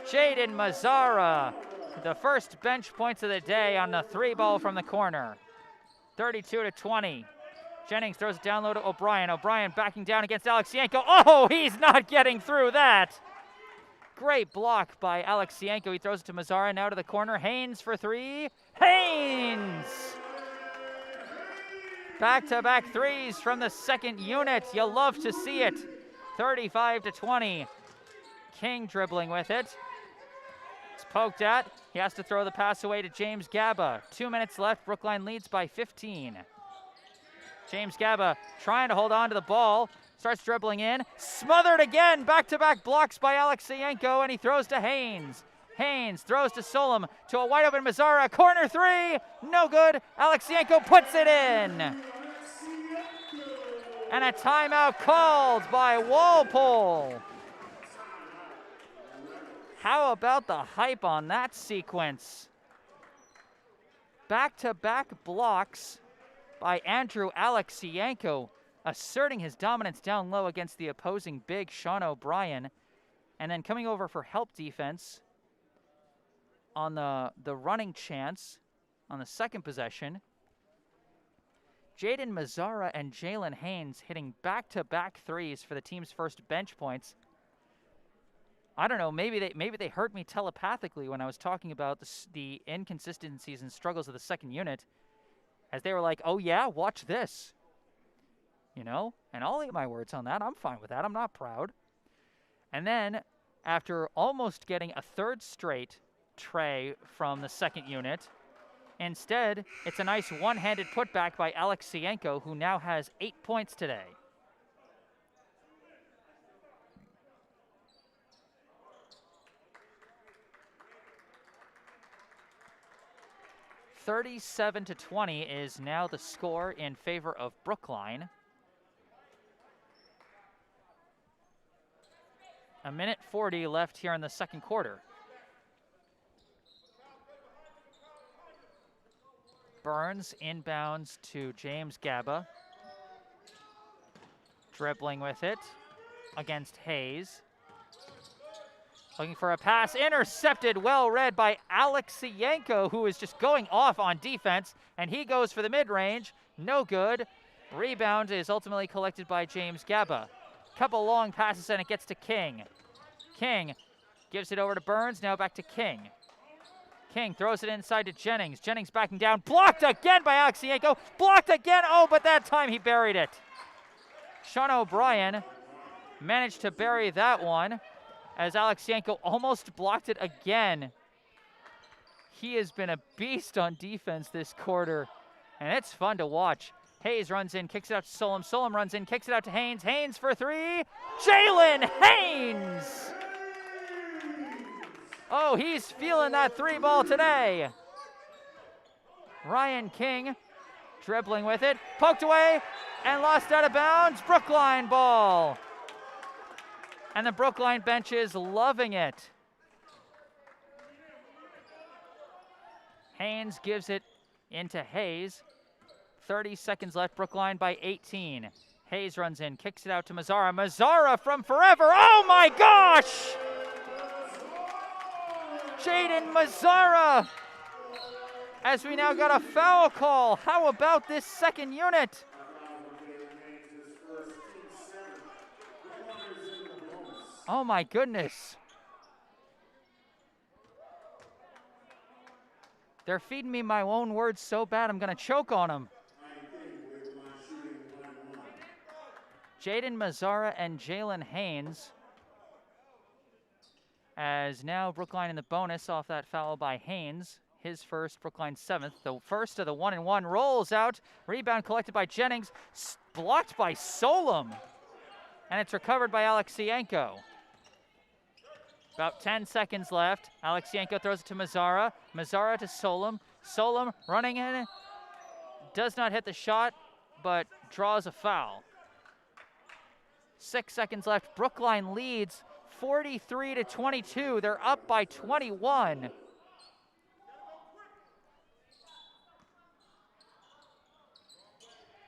Jaden Mazzara, the first bench points of the day on the three ball from the corner. 32-20. Jennings throws it down low to O'Brien. O'Brien backing down against Alexienko. Oh, he's not getting through that. Great block by Alexienko. He throws it to Mazzara, now to the corner. Haynes for three. Haynes! Back-to-back threes from the second unit. You love to see it. 35-20. King dribbling with it. It's poked at. He has to throw the pass away to James Gaba. 2 minutes left. Brookline leads by 15. James Gaba trying to hold on to the ball. Starts dribbling in. Smothered again. Back-to-back blocks by Alexienko, and he throws to Haynes. Haynes throws to Solom, to a wide open Mazzara. Corner three. No good. Alexienko puts it in. And a timeout called by Walpole. How about the hype on that sequence? Back-to-back blocks by Andrew Alexienko, asserting his dominance down low against the opposing big Sean O'Brien, and then coming over for help defense on the running chance on the second possession. Jaden Mazzara and Jalen Haynes hitting back-to-back threes for the team's first bench points. I don't know, maybe they heard me telepathically when I was talking about the inconsistencies and struggles of the second unit, as they were like, oh yeah, watch this. You know, and I'll eat my words on that. I'm fine with that. I'm not proud. And then, after almost getting a third straight tray from the second unit, instead, it's a nice one-handed putback by Alexienko, who now has 8 points today. (37-20) is now the score in favor of Brookline. A minute 40 left here in the second quarter. Burns inbounds to James Gaba. Dribbling with it against Hayes. Looking for a pass, intercepted, well read by Alexienko, who is just going off on defense, and he goes for the mid-range, no good. Rebound is ultimately collected by James Gaba. Couple long passes and it gets to King. King gives it over to Burns, now back to King. King throws it inside to Jennings. Jennings backing down, blocked again by Alexienko, blocked again, oh, but that time he buried it. Sean O'Brien managed to bury that one, as Alexienko almost blocked it again. He has been a beast on defense this quarter, and it's fun to watch. Hayes runs in, kicks it out to Solom. Solom runs in, kicks it out to Haynes. Haynes for three. Jalen Haynes! Oh, he's feeling that three ball today. Ryan King dribbling with it, poked away and lost out of bounds. Brookline ball. And the Brookline bench is loving it. Haynes gives it into Hayes. 30 seconds left, Brookline by 18. Hayes runs in, kicks it out to Mazzara. Mazzara from forever, oh my gosh! Jaden Mazzara, as we now got a foul call. How about this second unit? Oh my goodness. They're feeding me my own words so bad I'm going to choke on them. Jaden Mazzara and Jalen Haynes. As now Brookline in the bonus off that foul by Haynes. His first, Brookline 7th. The first of the 1-and-1 rolls out. Rebound collected by Jennings. Blocked by Solom. And it's recovered by Alexienko. About 10 seconds left. Alexienko throws it to Mazzara. Mazzara to Solom. Solom running in. Does not hit the shot, but draws a foul. 6 seconds left. Brookline leads 43-22. They're up by 21.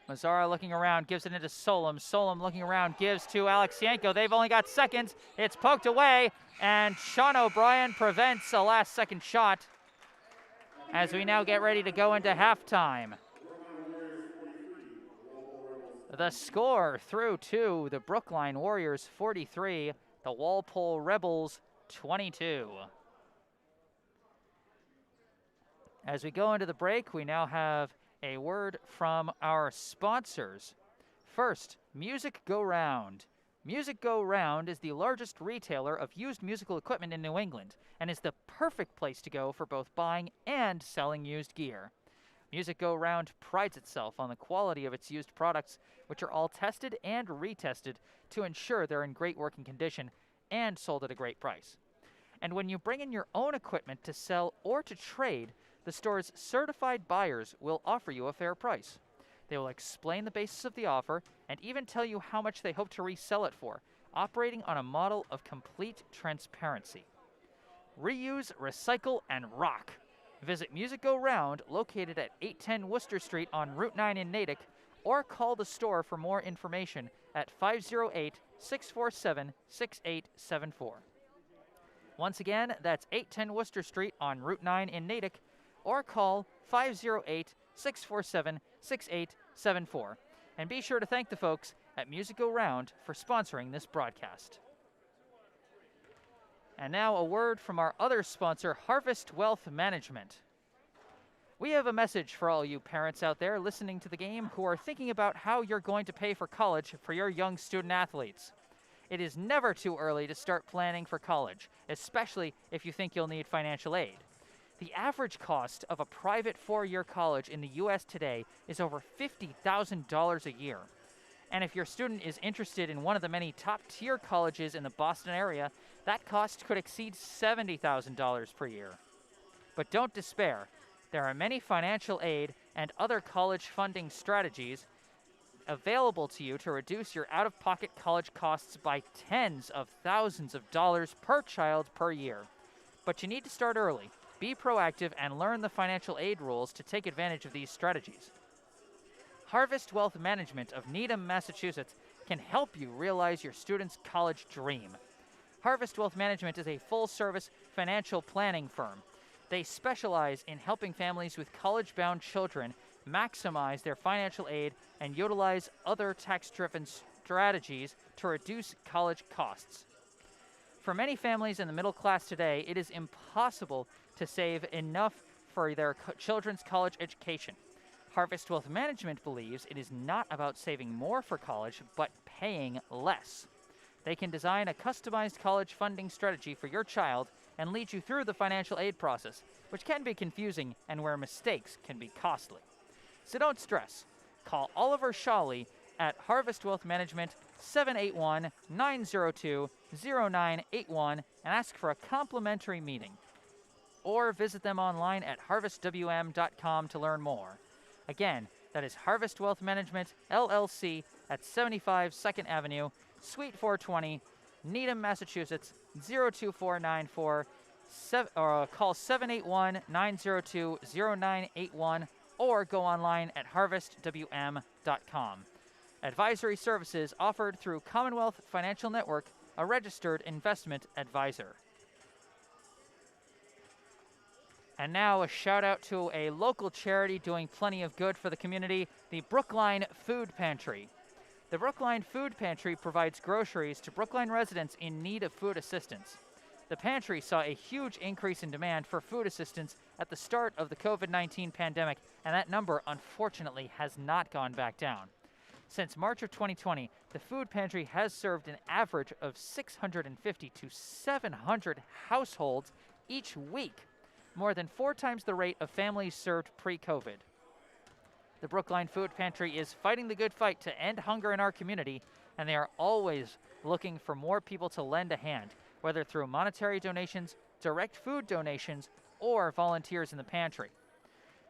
Mazzara looking around, gives it into Solom. Solom looking around, gives to Alexienko. They've only got seconds. It's poked away, and Sean O'Brien prevents a last-second shot as we now get ready to go into halftime. The score through to the Brookline Warriors 43, the Walpole Rebels 22. As we go into the break, we now have a word from our sponsors. First, Music Go Round. Music Go Round is the largest retailer of used musical equipment in New England and is the perfect place to go for both buying and selling used gear. Music Go Round prides itself on the quality of its used products, which are all tested and retested to ensure they're in great working condition and sold at a great price. And when you bring in your own equipment to sell or to trade, the store's certified buyers will offer you a fair price. They will explain the basis of the offer and even tell you how much they hope to resell it for, operating on a model of complete transparency. Reuse, recycle, and rock. Visit Music Go Round, located at 810 Worcester Street on Route 9 in Natick, or call the store for more information at 508-647-6874. Once again, that's 810 Worcester Street on Route 9 in Natick, or call 508-647-6874. And be sure to thank the folks at Music Go Round for sponsoring this broadcast. And now a word from our other sponsor, Harvest Wealth Management. We have a message for all you parents out there listening to the game who are thinking about how you're going to pay for college for your young student athletes. It is never too early to start planning for college, especially if you think you'll need financial aid. The average cost of a private 4-year college in the U.S. today is over $50,000 a year. And if your student is interested in one of the many top-tier colleges in the Boston area, that cost could exceed $70,000 per year. But don't despair. There are many financial aid and other college funding strategies available to you to reduce your out-of-pocket college costs by tens of thousands of dollars per child per year. But you need to start early. Be proactive and learn the financial aid rules to take advantage of these strategies. Harvest Wealth Management of Needham, Massachusetts can help you realize your student's college dream. Harvest Wealth Management is a full-service financial planning firm. They specialize in helping families with college-bound children maximize their financial aid and utilize other tax-driven strategies to reduce college costs. For many families in the middle class today, it is impossible to save enough for their children's college education. Harvest Wealth Management believes it is not about saving more for college, but paying less. They can design a customized college funding strategy for your child and lead you through the financial aid process, which can be confusing and where mistakes can be costly. So don't stress. Call Oliver Shawley at Harvest Wealth Management 781-902-0981 and ask for a complimentary meeting. Or visit them online at harvestwm.com to learn more. Again, that is Harvest Wealth Management, LLC, at 75 2nd Avenue, Suite 420, Needham, Massachusetts, 02494, or call 781-902-0981, or go online at harvestwm.com. Advisory services offered through Commonwealth Financial Network, a registered investment advisor. And now a shout out to a local charity doing plenty of good for the community, the Brookline Food Pantry. The Brookline Food Pantry provides groceries to Brookline residents in need of food assistance. The pantry saw a huge increase in demand for food assistance at the start of the COVID-19 pandemic, and that number, unfortunately, has not gone back down. Since March of 2020, the food pantry has served an average of 650 to 700 households each week, more than 4 times the rate of families served pre-COVID. The Brookline Food Pantry is fighting the good fight to end hunger in our community, and they are always looking for more people to lend a hand, whether through monetary donations, direct food donations, or volunteers in the pantry.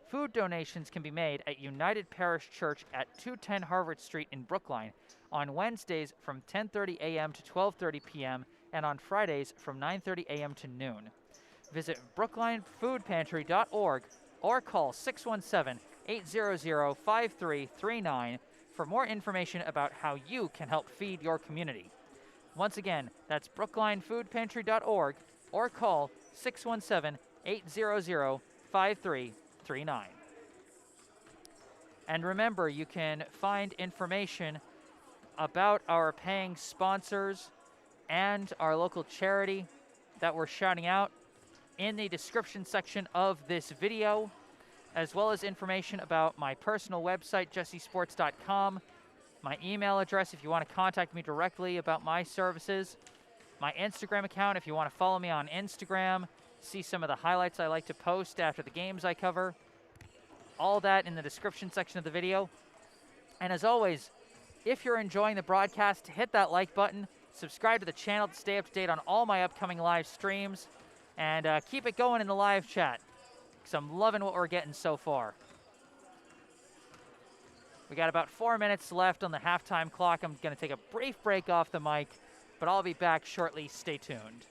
Food donations can be made at United Parish Church at 210 Harvard Street in Brookline on Wednesdays from 10:30 a.m. to 12:30 p.m. and on Fridays from 9:30 a.m. to noon. Visit brooklinefoodpantry.org or call 617-800-5339 for more information about how you can help feed your community. Once again, that's brooklinefoodpantry.org or call 617-800-5339. And remember, you can find information about our paying sponsors and our local charity that we're shouting out in the description section of this video, as well as information about my personal website, jessesports.com, my email address if you want to contact me directly about my services, my Instagram account if you want to follow me on Instagram, see some of the highlights I like to post after the games I cover. All that in the description section of the video. And as always, if you're enjoying the broadcast, hit that like button, subscribe to the channel to stay up to date on all my upcoming live streams, and keep it going in the live chat, because I'm loving what we're getting so far. We got about 4 minutes left on the halftime clock. I'm going to take a brief break off the mic, but I'll be back shortly. Stay tuned.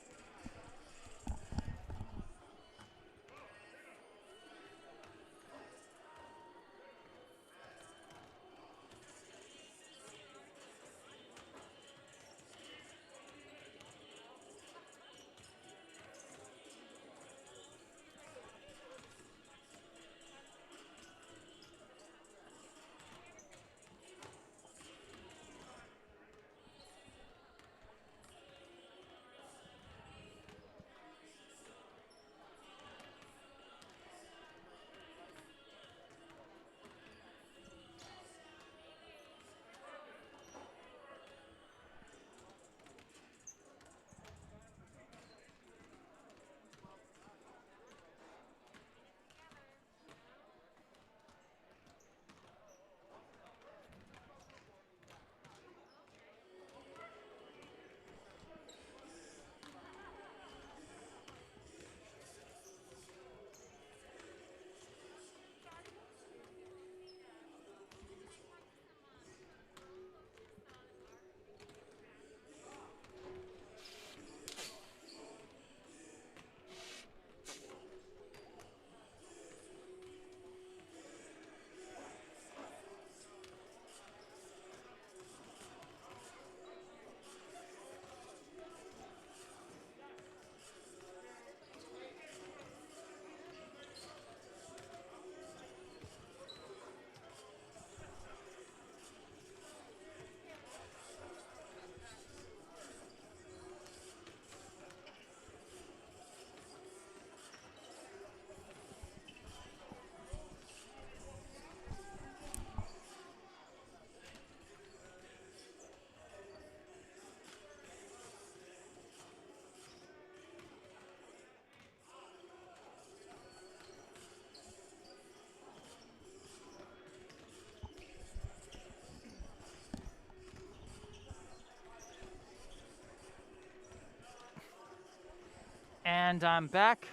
And I'm back.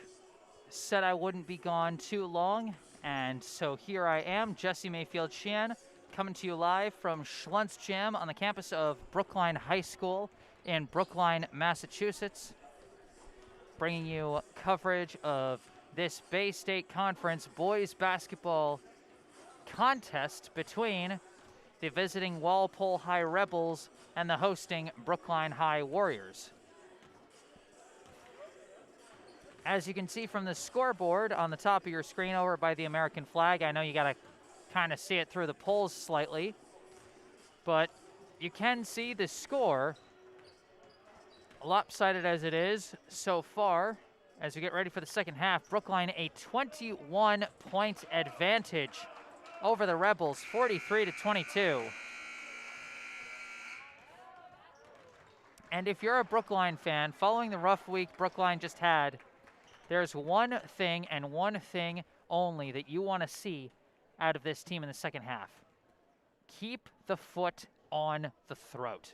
Said I wouldn't be gone too long, and so here I am, Jesse Mayfield-Sheehan, coming to you live from Schlunz Gym on the campus of Brookline High School in Brookline, Massachusetts, bringing you coverage of this Bay State Conference boys basketball contest between the visiting Walpole High Rebels and the hosting Brookline High Warriors. As you can see from the scoreboard on the top of your screen over by the American flag, I know you got to kind of see it through the polls slightly, but you can see the score Lopsided as it is so far, as we get ready for the second half, Brookline a 21-point advantage over the Rebels, 43-22. And if you're a Brookline fan, following the rough week Brookline just had, there's one thing and one thing only that you want to see out of this team in the second half. Keep the foot on the throat.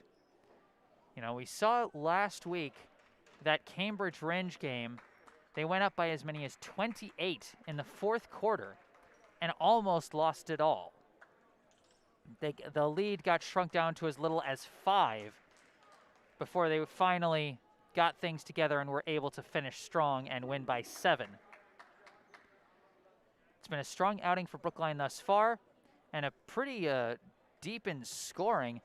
You know, we saw last week that Cambridge Rindge game, they went up by as many as 28 in the fourth quarter and almost lost it all. The lead got shrunk down to as little as 5 before they finally got things together and were able to finish strong and win by 7. It's been a strong outing for Brookline thus far and a pretty deep in scoring.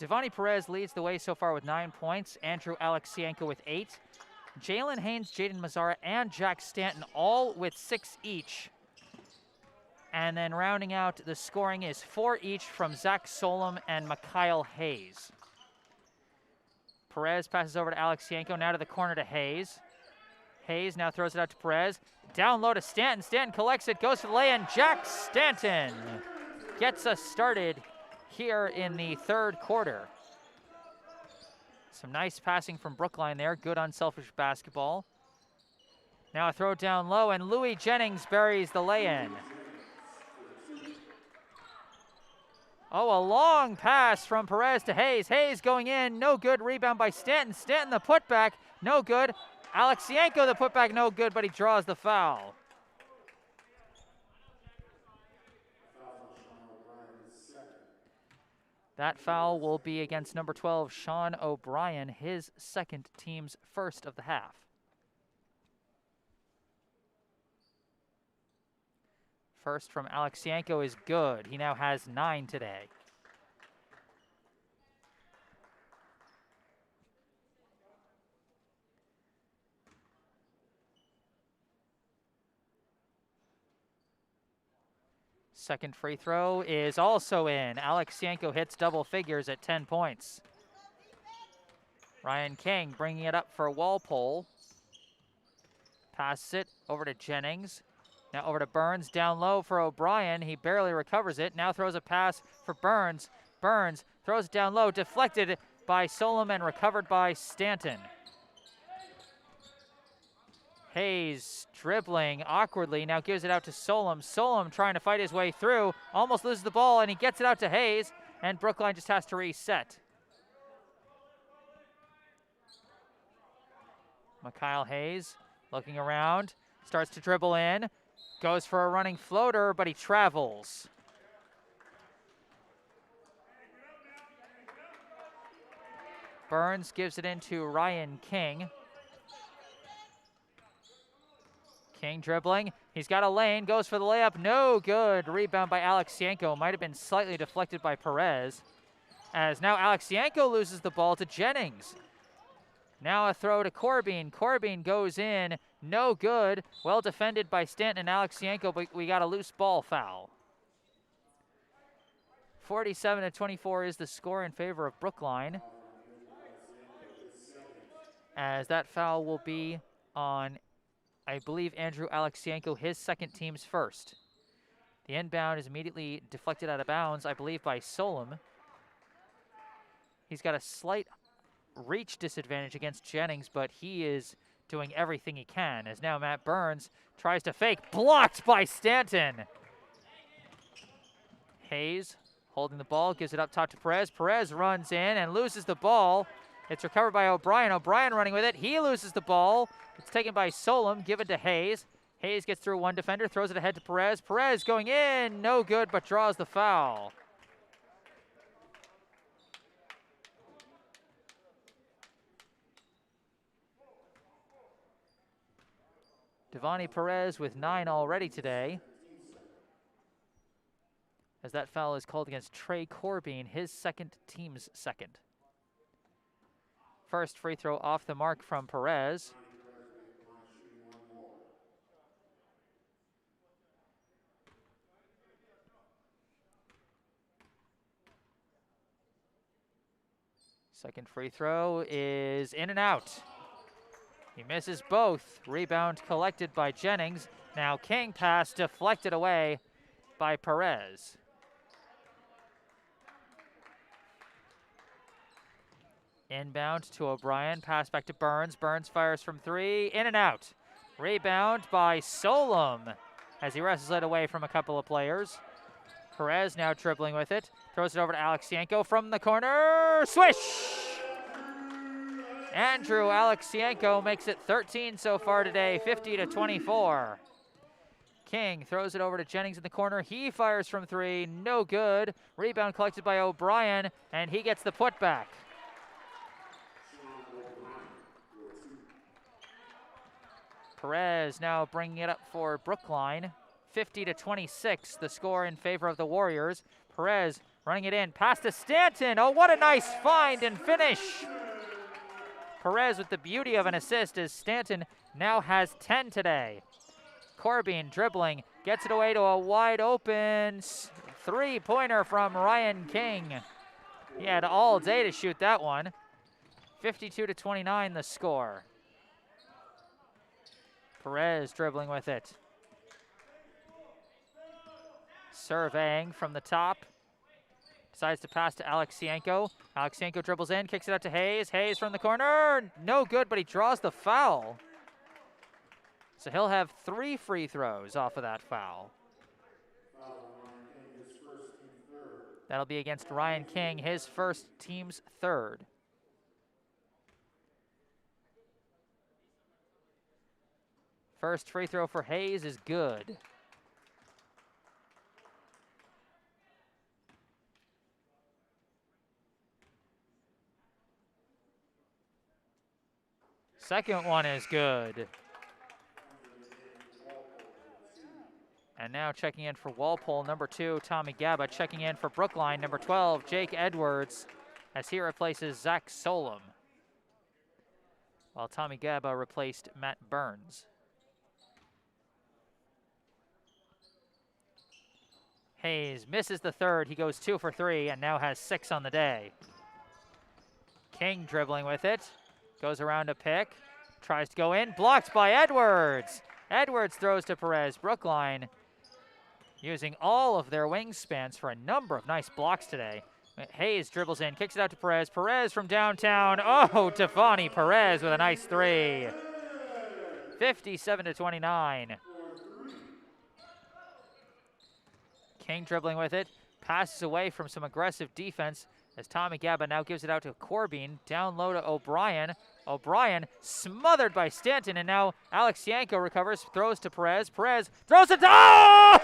Devani Perez leads the way so far with 9 points. Andrew Alexienko with 8. Jalen Haynes, Jaden Mazzara, and Jack Stanton all with 6 each. And then rounding out the scoring is 4 each from Zach Solom and Mikhail Hayes. Perez passes over to Alexienko, now to the corner to Hayes. Hayes now throws it out to Perez. Down low to Stanton. Stanton collects it, goes for the lay-in. Jack Stanton gets us started here in the third quarter. Some nice passing from Brookline there. Good unselfish basketball. Now a throw down low, and Louis Jennings buries the lay-in. Oh, a long pass from Perez to Hayes. Hayes going in, no good. Rebound by Stanton. Stanton the putback, no good. Alexienko the putback, no good, but he draws the foul. That foul will be against number 12, Sean O'Brien, his second, team's first of the half. First from Alexienko is good. He now has 9 today. Second free throw is also in. Alexienko hits double figures at 10 points. Ryan King bringing it up for Walpole. Passes it over to Jennings. Now over to Burns, down low for O'Brien. He barely recovers it. Now throws a pass for Burns. Burns throws it down low, deflected by Solom and recovered by Stanton. Hayes dribbling awkwardly, now gives it out to Solom. Solom trying to fight his way through, almost loses the ball, and he gets it out to Hayes, and Brookline just has to reset. Mikhail Hayes looking around, starts to dribble in, goes for a running floater, but he travels. Burns gives it into Ryan King. King dribbling, he's got a lane, goes for the layup, no good. Rebound by Alexienko, might have been slightly deflected by Perez. As now Alexienko loses the ball to Jennings. Now a throw to Corbin. Corbin goes in, no good. Well defended by Stanton and Alexienko, but we got a loose ball foul. 47-24 is the score in favor of Brookline, as that foul will be on, I believe, Andrew Alexienko, his second, team's first. The inbound is immediately deflected out of bounds, I believe, by Solom. He's got a slight reach disadvantage against Jennings, but he is doing everything he can, as now Matt Burns tries to fake, blocked by Stanton. Hayes holding the ball, gives it up top to Perez. Perez runs in and loses the ball. It's recovered by O'Brien. O'Brien running with it. He loses the ball. It's taken by Solom, given to Hayes. Hayes gets through one defender, throws it ahead to Perez. Perez going in, no good, but draws the foul. Devani Perez with 9 already today, as that foul is called against Trey Corbin, his second, team's second. First free throw off the mark from Perez. Second free throw is in and out. He misses both. Rebound collected by Jennings. Now King pass deflected away by Perez. Inbound to O'Brien. Pass back to Burns. Burns fires from three. In and out. Rebound by Solom as he wrestles it away from a couple of players. Perez now dribbling with it. Throws it over to Alexienko from the corner. Swish! Andrew Alexienko makes it 13 so far today, 50-24. King throws it over to Jennings in the corner. He fires from three, no good. Rebound collected by O'Brien, and he gets the putback. Perez now bringing it up for Brookline. 50-26, the score in favor of the Warriors. Perez running it in, pass to Stanton. Oh, what a nice find and finish. Perez with the beauty of an assist as Stanton now has 10 today. Corbin dribbling, gets it away to a wide open three-pointer from Ryan King. He had all day to shoot that one. 52-29 the score. Perez dribbling with it. Surveying from the top. Decides to pass to Alexienko. Alexienko dribbles in, kicks it out to Hayes. Hayes from the corner. No good, but he draws the foul. So he'll have 3 free throws off of that foul. That'll be against Ryan King, his first, team's third. First free throw for Hayes is good. Second one is good. And now checking in for Walpole, number 2, Tommy Gaba. Checking in for Brookline, number 12, Jake Edwards, as he replaces Zach Solom, while Tommy Gaba replaced Matt Burns. Hayes misses the third. He goes 2 for 3 and now has 6 on the day. King dribbling with it. Goes around a pick. Tries to go in. Blocked by Edwards. Edwards throws to Perez. Brookline using all of their wingspans for a number of nice blocks today. Hayes dribbles in. Kicks it out to Perez. Perez from downtown. Oh, Tefani Perez with a nice 3. 57-29. King dribbling with it. Passes away from some aggressive defense as Tommy Gaba now gives it out to Corbin. Down low to O'Brien. O'Brien smothered by Stanton, and now Alexienko recovers, throws to Perez. Perez throws it. Oh!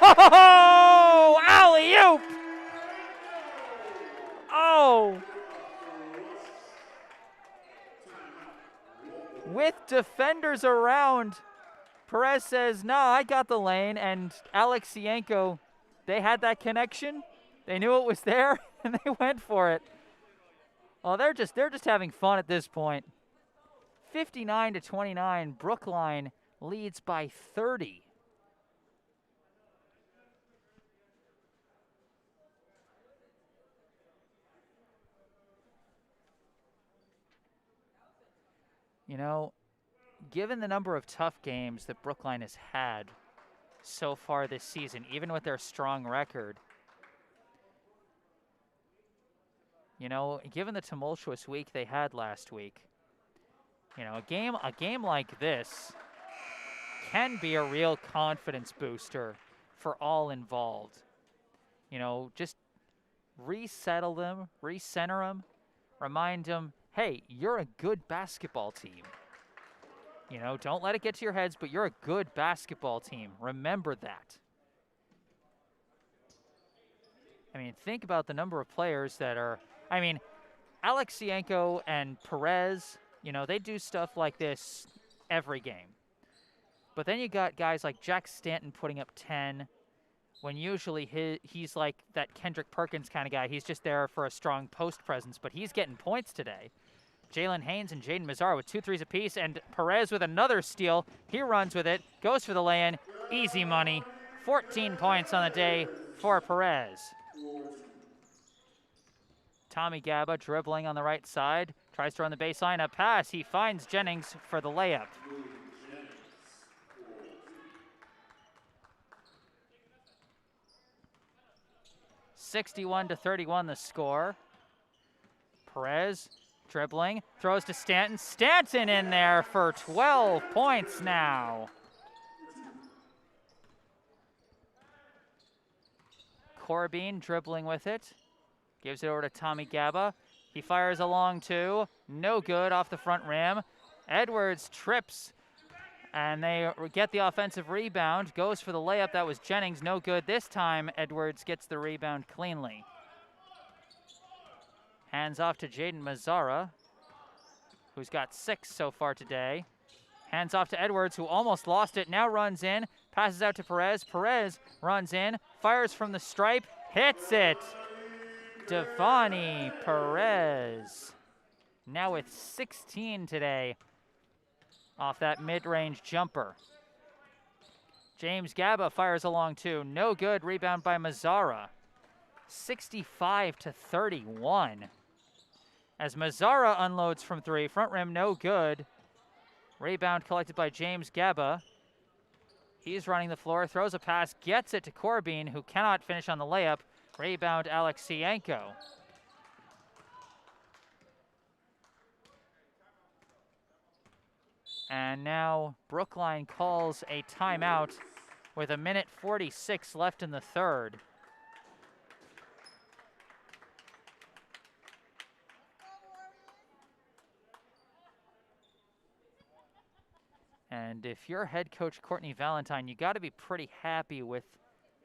Alley-oop! Oh! With defenders around, Perez says, "Nah, I got the lane," and Alexienko, they had that connection. They knew it was there, and they went for it. Well, they're just having fun at this point. 59-29, Brookline leads by 30. You know, given the number of tough games that Brookline has had so far this season, even with their strong record, you know, given the tumultuous week they had last week, you know, a game like this can be a real confidence booster for all involved. You know, just resettle them, recenter them, remind them, hey, you're a good basketball team. You know, don't let it get to your heads, but you're a good basketball team. Remember that. I mean, think about the number of players that are, I mean, Alexienko and Perez, you know, they do stuff like this every game. But then you got guys like Jack Stanton putting up 10, when usually he's like that Kendrick Perkins kind of guy. He's just there for a strong post presence, but he's getting points today. Jalen Haynes and Jaden Mazzara with 2 threes apiece, and Perez with another steal. He runs with it, goes for the lay-in. Easy money. 14 points on the day for Perez. Tommy Gaba dribbling on the right side. Tries to run the baseline. A pass. He finds Jennings for the layup. 61-31 the score. Perez dribbling. Throws to Stanton. Stanton in there for 12 points now. Corbin dribbling with it. Gives it over to Tommy Gaba. He fires along two. No good off the front rim. Edwards trips, and they get the offensive rebound. Goes for the layup. That was Jennings. No good. This time, Edwards gets the rebound cleanly. Hands off to Jaden Mazzara, who's got 6 so far today. Hands off to Edwards, who almost lost it. Now runs in. Passes out to Perez. Perez runs in. Fires from the stripe. Hits it. Devani Perez, now with 16 today off that mid-range jumper. James Gaba fires along two. No good. Rebound by Mazzara. 65-31. As Mazzara unloads from three. Front rim, no good. Rebound collected by James Gaba. He's running the floor, throws a pass, gets it to Corbin, who cannot finish on the layup. Rebound, Alexienko. And now Brookline calls a timeout with 1:46 left in the third. And if you're head coach Courtney Valentine, you got to be pretty happy with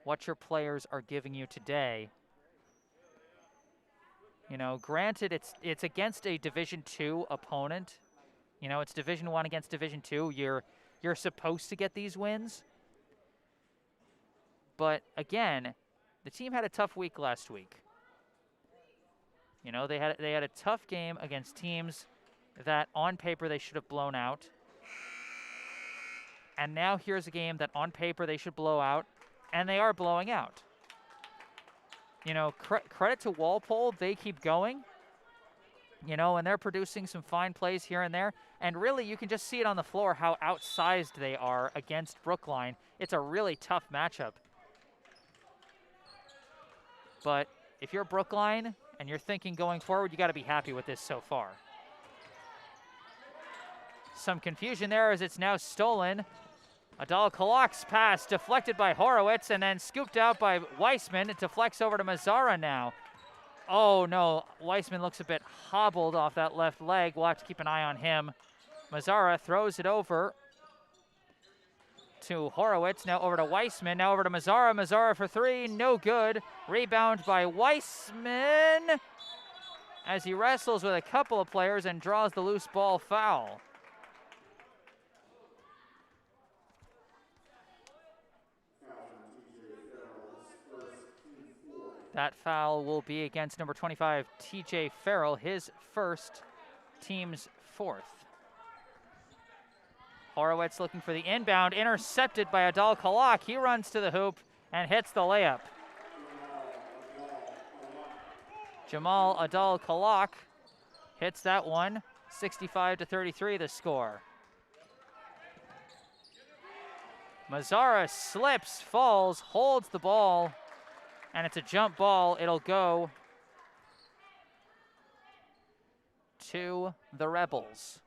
what your players are giving you today. You know, granted, it's against a Division II opponent. You know, it's Division I against Division II. You're supposed to get these wins. But again, the team had a tough week last week. You know, they had a tough game against teams that on paper they should have blown out. And now here's a game that on paper they should blow out, and they are blowing out. You know, credit to Walpole, they keep going. You know, and they're producing some fine plays here and there. And really, you can just see it on the floor how outsized they are against Brookline. It's a really tough matchup. But if you're Brookline and you're thinking going forward, you got to be happy with this so far. Some confusion there as it's now stolen. Adal Kalak's pass deflected by Horowitz and then scooped out by Weissman. It deflects over to Mazzara now. Oh no, Weissman looks a bit hobbled off that left leg. We'll have to keep an eye on him. Mazzara throws it over to Horowitz, now over to Weissman, now over to Mazzara. Mazzara for three, no good. Rebound by Weissman as he wrestles with a couple of players and draws the loose ball foul. That foul will be against number 25, TJ Farrell, his first, team's fourth. Horowitz looking for the inbound, intercepted by Adal Kalak. He runs to the hoop and hits the layup. Jamal Adal Kalak hits that one, 65-33 the score. Mazzara slips, falls, holds the ball, and it's a jump ball. It'll go to the Rebels.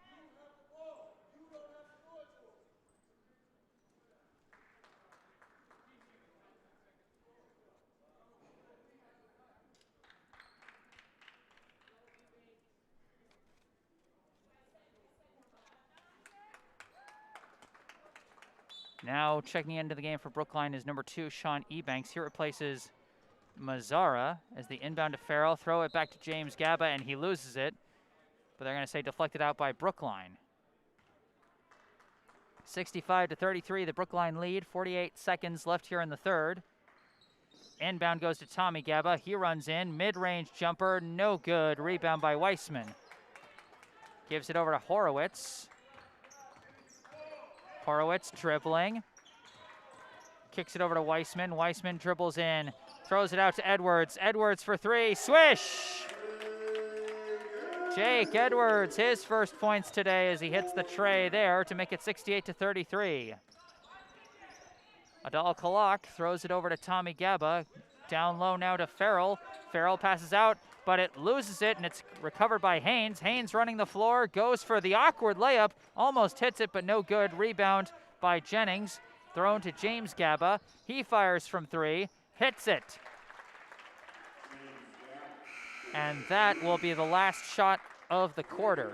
Now checking into the game for Brookline is number 2, Sean Ebanks. He replaces Mazzara as the inbound to Farrell. Throw it back to James Gaba, and he loses it. But they're going to say deflected out by Brookline. 65-33, the Brookline lead. 48 seconds left here in the third. Inbound goes to Tommy Gaba. He runs in. Mid-range jumper, no good. Rebound by Weissman. Gives it over to Horowitz. Horowitz dribbling. Kicks it over to Weissman. Weissman dribbles in. Throws it out to Edwards. Edwards for three. Swish! Jake Edwards, his first points today as he hits the tray there to make it 68-33. Adal Kalak throws it over to Tommy Gaba. Down low now to Farrell. Farrell passes out, but it loses it, and it's recovered by Haynes. Haynes running the floor, goes for the awkward layup, almost hits it, but no good. Rebound by Jennings, thrown to James Gaba. He fires from three, hits it. And that will be the last shot of the quarter.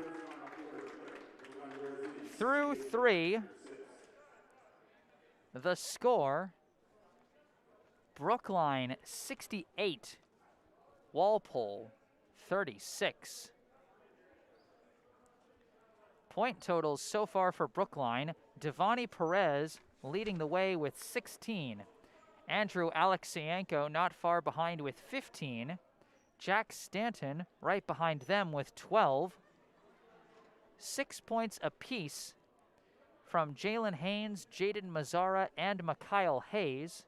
Through three, the score, Brookline 68, Walpole 36. Point totals so far for Brookline, Devani Perez leading the way with 16. Andrew Alexienko not far behind with 15. Jack Stanton right behind them with 12. 6 points apiece from Jalen Haynes, Jaden Mazzara, and Mikhail Hayes.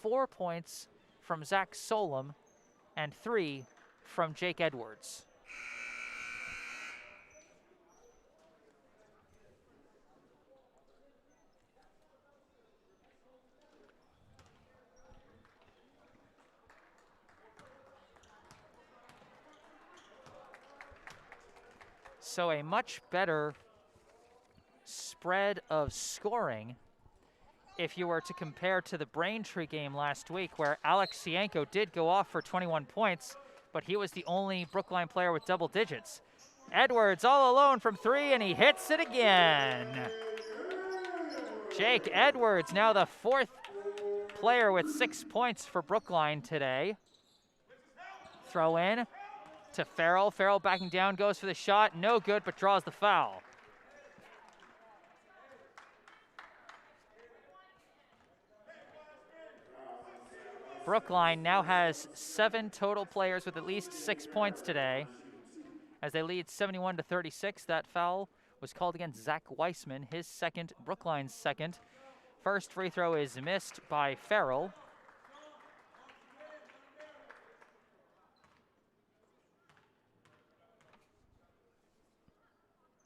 4 points from Zach Solom, and 3 from Jake Edwards. So a much better spread of scoring if you were to compare to the Braintree game last week, where Alexienko did go off for 21 points, but he was the only Brookline player with double digits. Edwards all alone from three, and he hits it again. Jake Edwards, now the fourth player with 6 points for Brookline today. Throw in to Farrell. Farrell backing down, goes for the shot. No good, but draws the foul. Brookline now has 7 total players with at least 6 points today as they lead 71-36. That foul was called against Zach Weissman, his second, Brookline's second. First free throw is missed by Farrell.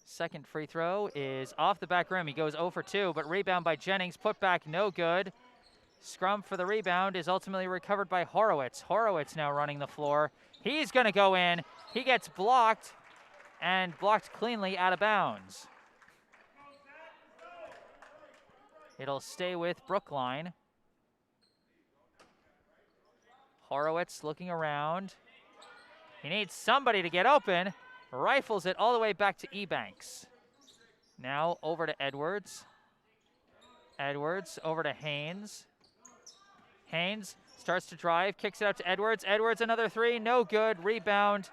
Second free throw is off the back rim. He goes 0 for 2, but rebound by Jennings. Put back, no good. Scrum for the rebound is ultimately recovered by Horowitz. Horowitz now running the floor. He's going to go in. He gets blocked, and blocked cleanly out of bounds. It'll stay with Brookline. Horowitz looking around. He needs somebody to get open. Rifles it all the way back to Ebanks. Now over to Edwards. Edwards over to Haynes. Haynes starts to drive, kicks it out to Edwards. Edwards another three, no good. Rebound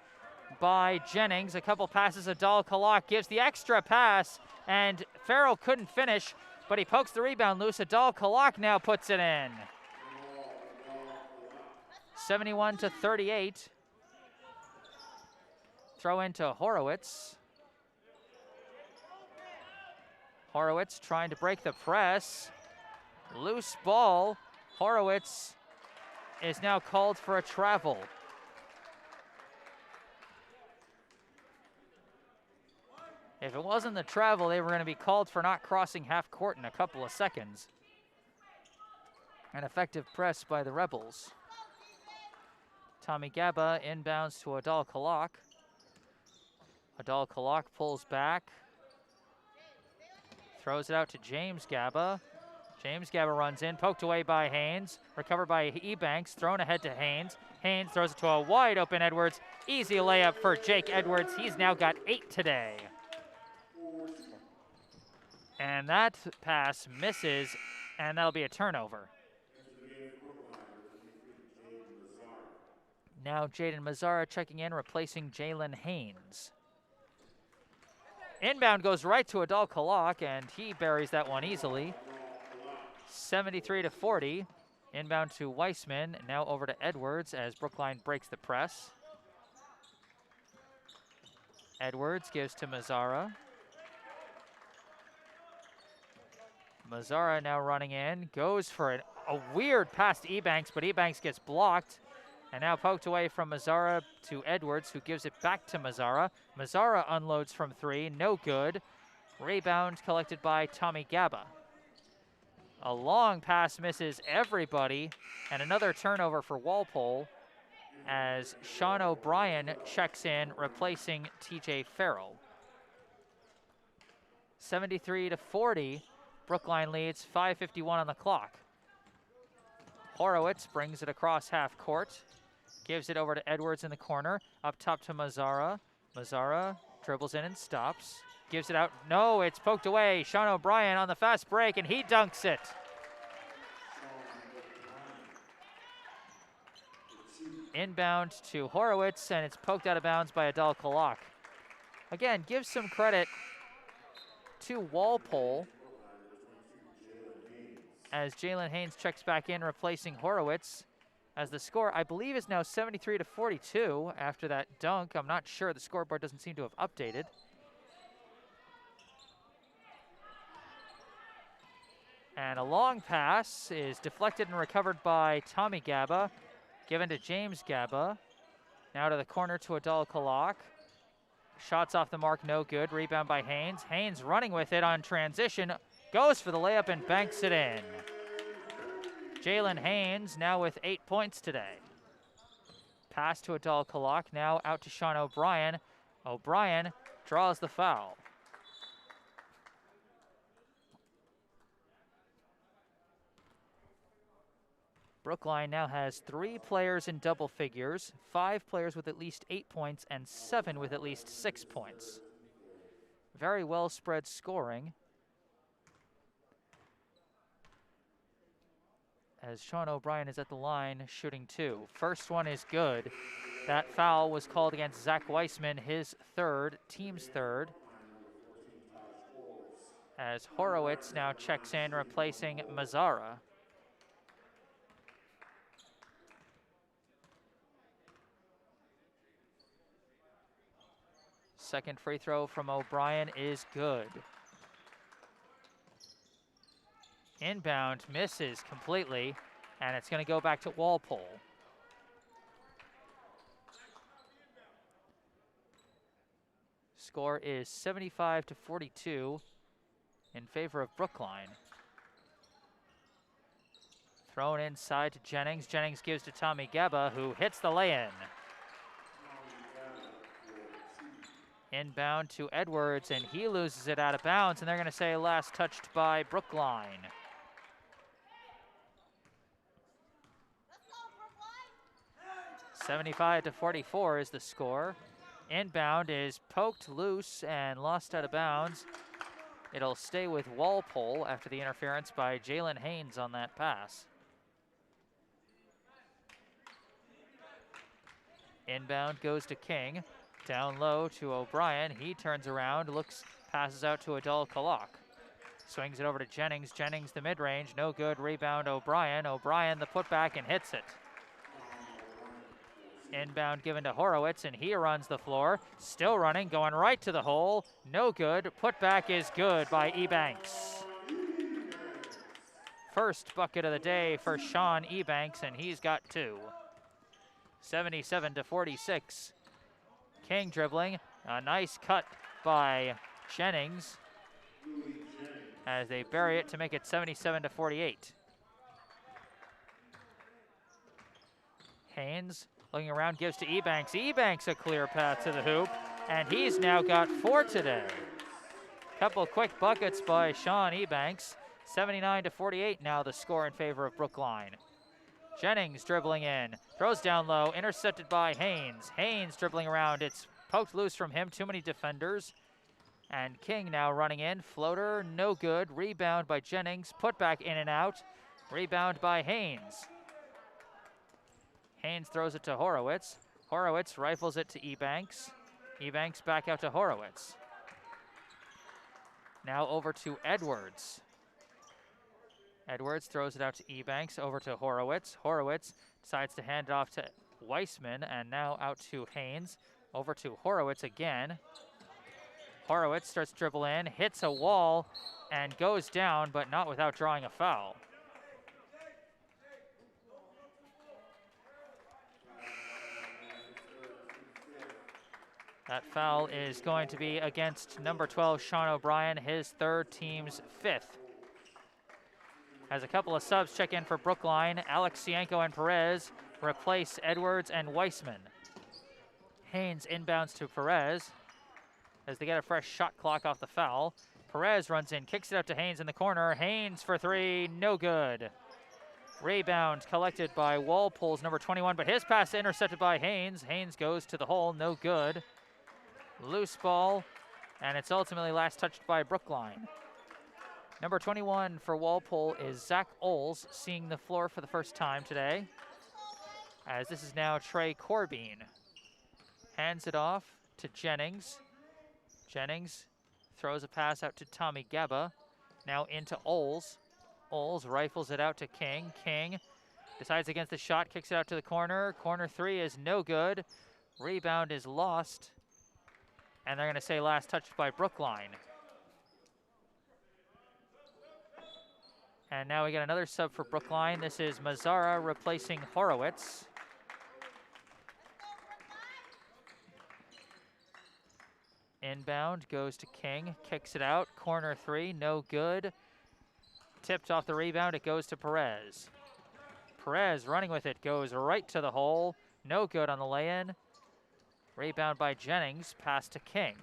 by Jennings. A couple passes. Adal Kalak gives the extra pass, and Farrell couldn't finish, but he pokes the rebound loose. Adal Kalak now puts it in. 71-38. Throw into Horowitz. Horowitz trying to break the press. Loose ball. Horowitz is now called for a travel. If it wasn't the travel, they were going to be called for not crossing half court in a couple of seconds. An effective press by the Rebels. Tommy Gaba inbounds to Adal Kalak. Adal Kalak pulls back. Throws it out to James Gaba. James Gaba runs in, poked away by Haynes. Recovered by Ebanks, thrown ahead to Haynes. Haynes throws it to a wide open Edwards. Easy layup for Jake Edwards. He's now got 8 today. And that pass misses, and that'll be a turnover. Now Jaden Mazzara checking in, replacing Jalen Haynes. Inbound goes right to Adal Kalak, and he buries that one easily. 73-40. Inbound to Weissman, now over to Edwards as Brookline breaks the press. Edwards gives to Mazzara. Mazzara now running in, goes for a weird pass to Ebanks, but Ebanks gets blocked. And now poked away from Mazzara to Edwards, who gives it back to Mazzara. Mazzara unloads from 3, no good. Rebound collected by Tommy Gaba. A long pass misses everybody, and another turnover for Walpole as Sean O'Brien checks in, replacing TJ Farrell. 73-40, Brookline leads, 5:51 on the clock. Horowitz brings it across half court, gives it over to Edwards in the corner, up top to Mazzara. Mazzara dribbles in and stops, gives it out. No, it's poked away. Sean O'Brien on the fast break, and he dunks it. Inbound to Horowitz, and it's poked out of bounds by Adal Kalak. Again, give some credit to Walpole as Jalen Haynes checks back in, replacing Horowitz, as the score, I believe, is now 73-42 after that dunk. I'm not sure. The scoreboard doesn't seem to have updated. And a long pass is deflected and recovered by Tommy Gaba, given to James Gaba. Now to the corner to Adal Kalak. Shots off the mark, no good. Rebound by Haynes. Haynes running with it on transition. Goes for the layup and banks it in. Jalen Haynes now with 8 points today. Pass to Adal Kalak, now out to Sean O'Brien. O'Brien draws the foul. Brookline now has 3 players in double figures, 5 players with at least 8 points, and 7 with at least 6 points. Very well spread scoring, as Sean O'Brien is at the line shooting 2. First one is good. That foul was called against Zach Weissman, his third, team's third, as Horowitz now checks in, replacing Mazzara. Second free throw from O'Brien is good. Inbound misses completely, and it's going to go back to Walpole. Score is 75-42 in favor of Brookline. Thrown inside to Jennings. Jennings gives to Tommy Gaba, who hits the lay-in. Inbound to Edwards, and he loses it out of bounds, and they're going to say last touched by Brookline. Brookline. 75-44 is the score. Inbound is poked loose and lost out of bounds. It'll stay with Walpole after the interference by Jalen Haynes on that pass. Inbound goes to King. Down low to O'Brien. He turns around, looks, passes out to Adal Kalak. Swings it over to Jennings. Jennings the mid-range, no good. Rebound O'Brien. O'Brien the putback and hits it. Inbound given to Horowitz, and he runs the floor. Still running, going right to the hole. No good. Putback is good by Ebanks. First bucket of the day for Sean Ebanks, and he's got 2. 77-46. King dribbling, a nice cut by Jennings as they bury it to make it 77-48. Haynes looking around, gives to Ebanks. Ebanks a clear path to the hoop, and he's now got 4 today. Couple quick buckets by Sean Ebanks. 79-48 now the score in favor of Brookline. Jennings dribbling in, throws down low, intercepted by Haynes. Haynes dribbling around, it's poked loose from him, too many defenders. And King now running in, floater, no good. Rebound by Jennings, put back in and out. Rebound by Haynes. Haynes throws it to Horowitz. Horowitz rifles it to Ebanks. Ebanks back out to Horowitz. Now over to Edwards. Edwards throws it out to Ebanks, over to Horowitz. Horowitz decides to hand it off to Weissman, and now out to Haynes. Over to Horowitz again. Horowitz starts to dribble in, hits a wall, and goes down, but not without drawing a foul. That foul is going to be against number 12, Sean O'Brien, his third, team's fifth. As a couple of subs check in for Brookline, Alexienko and Perez replace Edwards and Weissman. Haynes inbounds to Perez as they get a fresh shot clock off the foul. Perez runs in, kicks it out to Haynes in the corner. Haynes for three, no good. Rebound collected by Walpole's number 21, but his pass intercepted by Haynes. Haynes goes to the hole, no good. Loose ball, and it's ultimately last touched by Brookline. Number 21 for Walpole is Zach Oles, seeing the floor for the first time today, as this is now Trey Corbeen. Hands it off to Jennings. Jennings throws a pass out to Tommy Gaba. Now into Oles. Oles rifles it out to King. King decides against the shot, kicks it out to the corner. Corner three is no good. Rebound is lost. And they're going to say last touched by Brookline. And now we get another sub for Brookline. This is Mazzara replacing Horowitz. Inbound goes to King, kicks it out. Corner three, no good. Tipped off the rebound, it goes to Perez. Perez running with it, goes right to the hole. No good on the lay-in. Rebound by Jennings, pass to King.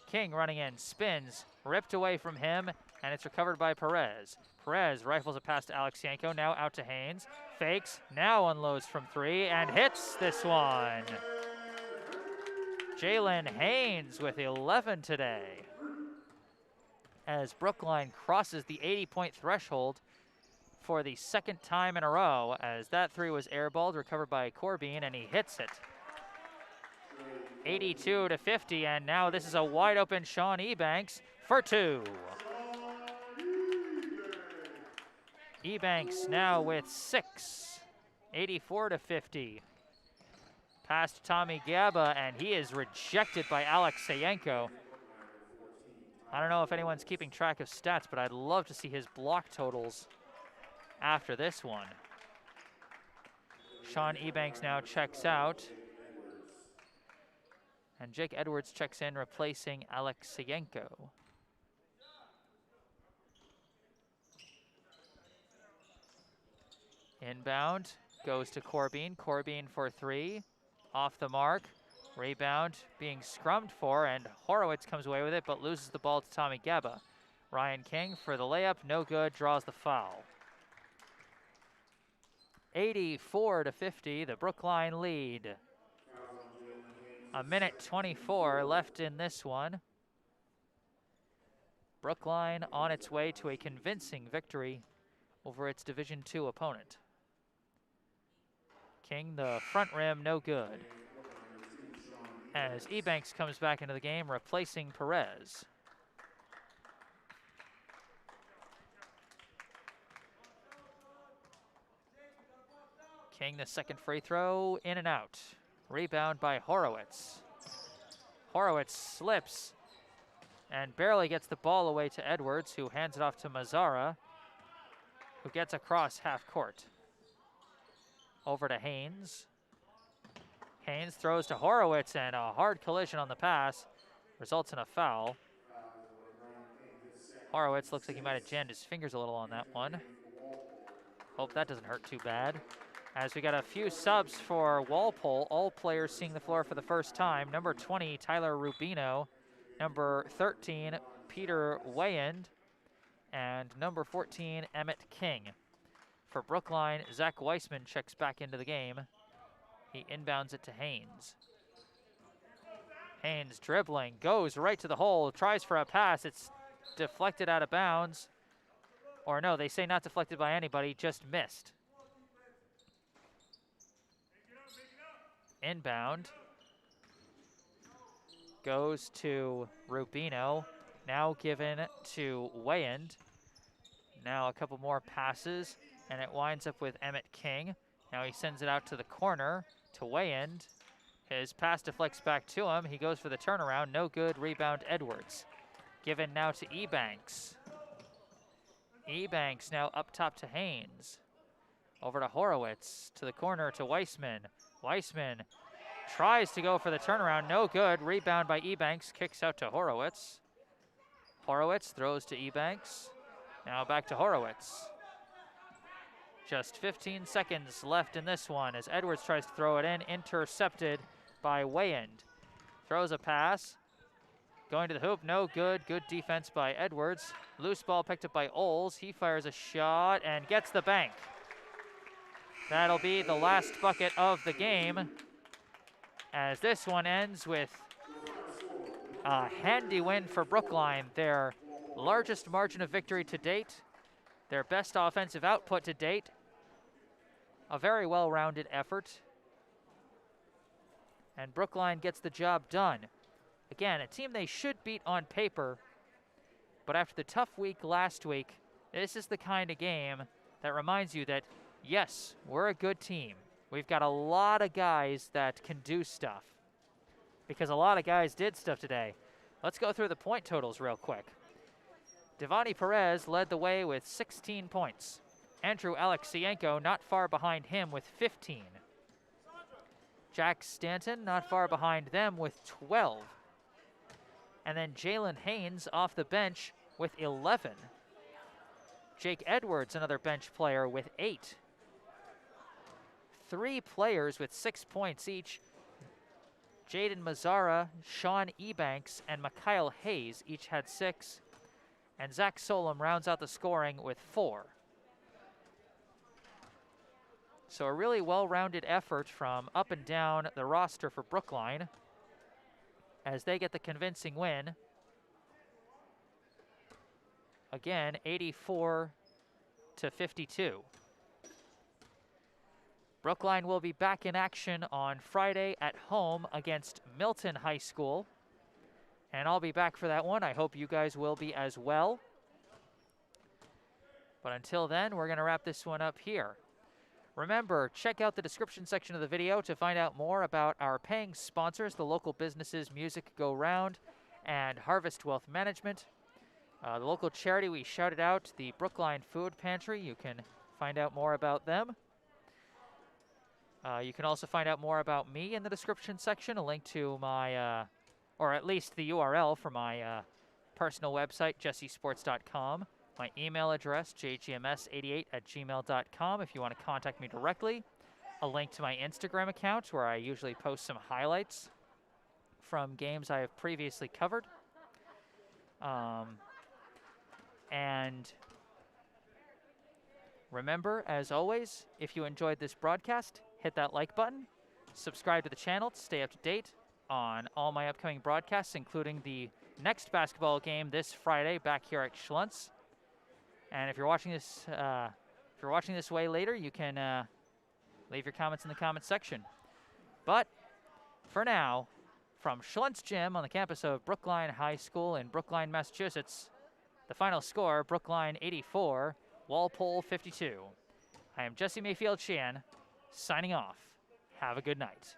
King running in, spins, ripped away from him, and it's recovered by Perez. Perez rifles a pass to Alexienko, now out to Haynes. Fakes, now unloads from three, and hits this one. Jalen Haynes with 11 today. As Brookline crosses the 80-point threshold for the second time in a row, as that three was airballed, recovered by Corbeen, and he hits it. 82-50, and now this is a wide open Sean Ebanks for two. Ebanks now with 6, 84-50. Pass to Tommy Gaba, and he is rejected by Alexienko. I don't know if anyone's keeping track of stats, but I'd love to see his block totals after this one. Sean Ebanks now checks out. And Jake Edwards checks in, replacing Alexienko. Inbound goes to Corbeen. Corbeen for three. Off the mark. Rebound being scrummed for, and Horowitz comes away with it, but loses the ball to Tommy Gaba. Ryan King for the layup, no good, draws the foul. 84-50, the Brookline lead. A minute 24 left in this one. Brookline on its way to a convincing victory over its Division II opponent. King, the front rim, no good. As Ebanks comes back into the game, replacing Perez. King, the second free throw, in and out. Rebound by Horowitz. Horowitz slips and barely gets the ball away to Edwards, who hands it off to Mazzara, who gets across half court. Over to Haynes. Haynes throws to Horowitz, and a hard collision on the pass results in a foul. Horowitz looks like he might have jammed his fingers a little on that one. Hope that doesn't hurt too bad. As we got a few subs for Walpole, all players seeing the floor for the first time. Number 20, Tyler Rubino. Number 13, Peter Wayand. And number 14, Emmett King. For Brookline, Zach Weissman checks back into the game. He inbounds it to Haynes. Haynes dribbling, goes right to the hole, tries for a pass. It's deflected out of bounds. Or no, they say not deflected by anybody, just missed. Inbound. Goes to Rubino. Now given to Wayand. Now a couple more passes, and it winds up with Emmett King. Now he sends it out to the corner to Wayand. His pass deflects back to him. He goes for the turnaround. No good. Rebound Edwards. Given now to Ebanks. Ebanks now up top to Haynes. Over to Horowitz. To the corner to Weissman. Weissman tries to go for the turnaround, no good. Rebound by Ebanks, kicks out to Horowitz. Horowitz throws to Ebanks. Now back to Horowitz. Just 15 seconds left in this one as Edwards tries to throw it in, intercepted by Wayand. Throws a pass, going to the hoop, no good. Good defense by Edwards. Loose ball picked up by Oles. He fires a shot and gets the bank. That'll be the last bucket of the game, as this one ends with a handy win for Brookline, their largest margin of victory to date, their best offensive output to date, a very well-rounded effort, and Brookline gets the job done. Again, a team they should beat on paper, but after the tough week last week, this is the kind of game that reminds you that, yes, we're a good team. We've got a lot of guys that can do stuff, because a lot of guys did stuff today. Let's go through the point totals real quick. Devani Perez led the way with 16 points. Andrew Alexienko not far behind him with 15. Jack Stanton not far behind them with 12. And then Jalen Haynes off the bench with 11. Jake Edwards, another bench player, with 8. 3 players with 6 points each. Jaden Mazzara, Sean Ebanks, and Mikhail Hayes each had 6. And Zach Solom rounds out the scoring with 4. So a really well-rounded effort from up and down the roster for Brookline as they get the convincing win. Again, 84-52. Brookline will be back in action on Friday at home against Milton High School. And I'll be back for that one. I hope you guys will be as well. But until then, we're going to wrap this one up here. Remember, check out the description section of the video to find out more about our paying sponsors, the local businesses Music Go Round and Harvest Wealth Management. The local charity we shouted out, the Brookline Food Pantry. You can find out more about them. You can also find out more about me in the description section, a link to my, or at least the URL for my personal website, jessesports.com. My email address, jgms88@gmail.com if you want to contact me directly. A link to my Instagram account where I usually post some highlights from games I have previously covered. And remember, as always, if you enjoyed this broadcast, hit that like button, subscribe to the channel to stay up to date on all my upcoming broadcasts, including the next basketball game this Friday back here at Schlunz. And if you're watching this, way later, you can leave your comments in the comments section. But for now, from Schlunz Gym on the campus of Brookline High School in Brookline, Massachusetts, the final score: Brookline 84, Walpole 52. I am Jesse Mayfield-Sheehan, signing off. Have a good night.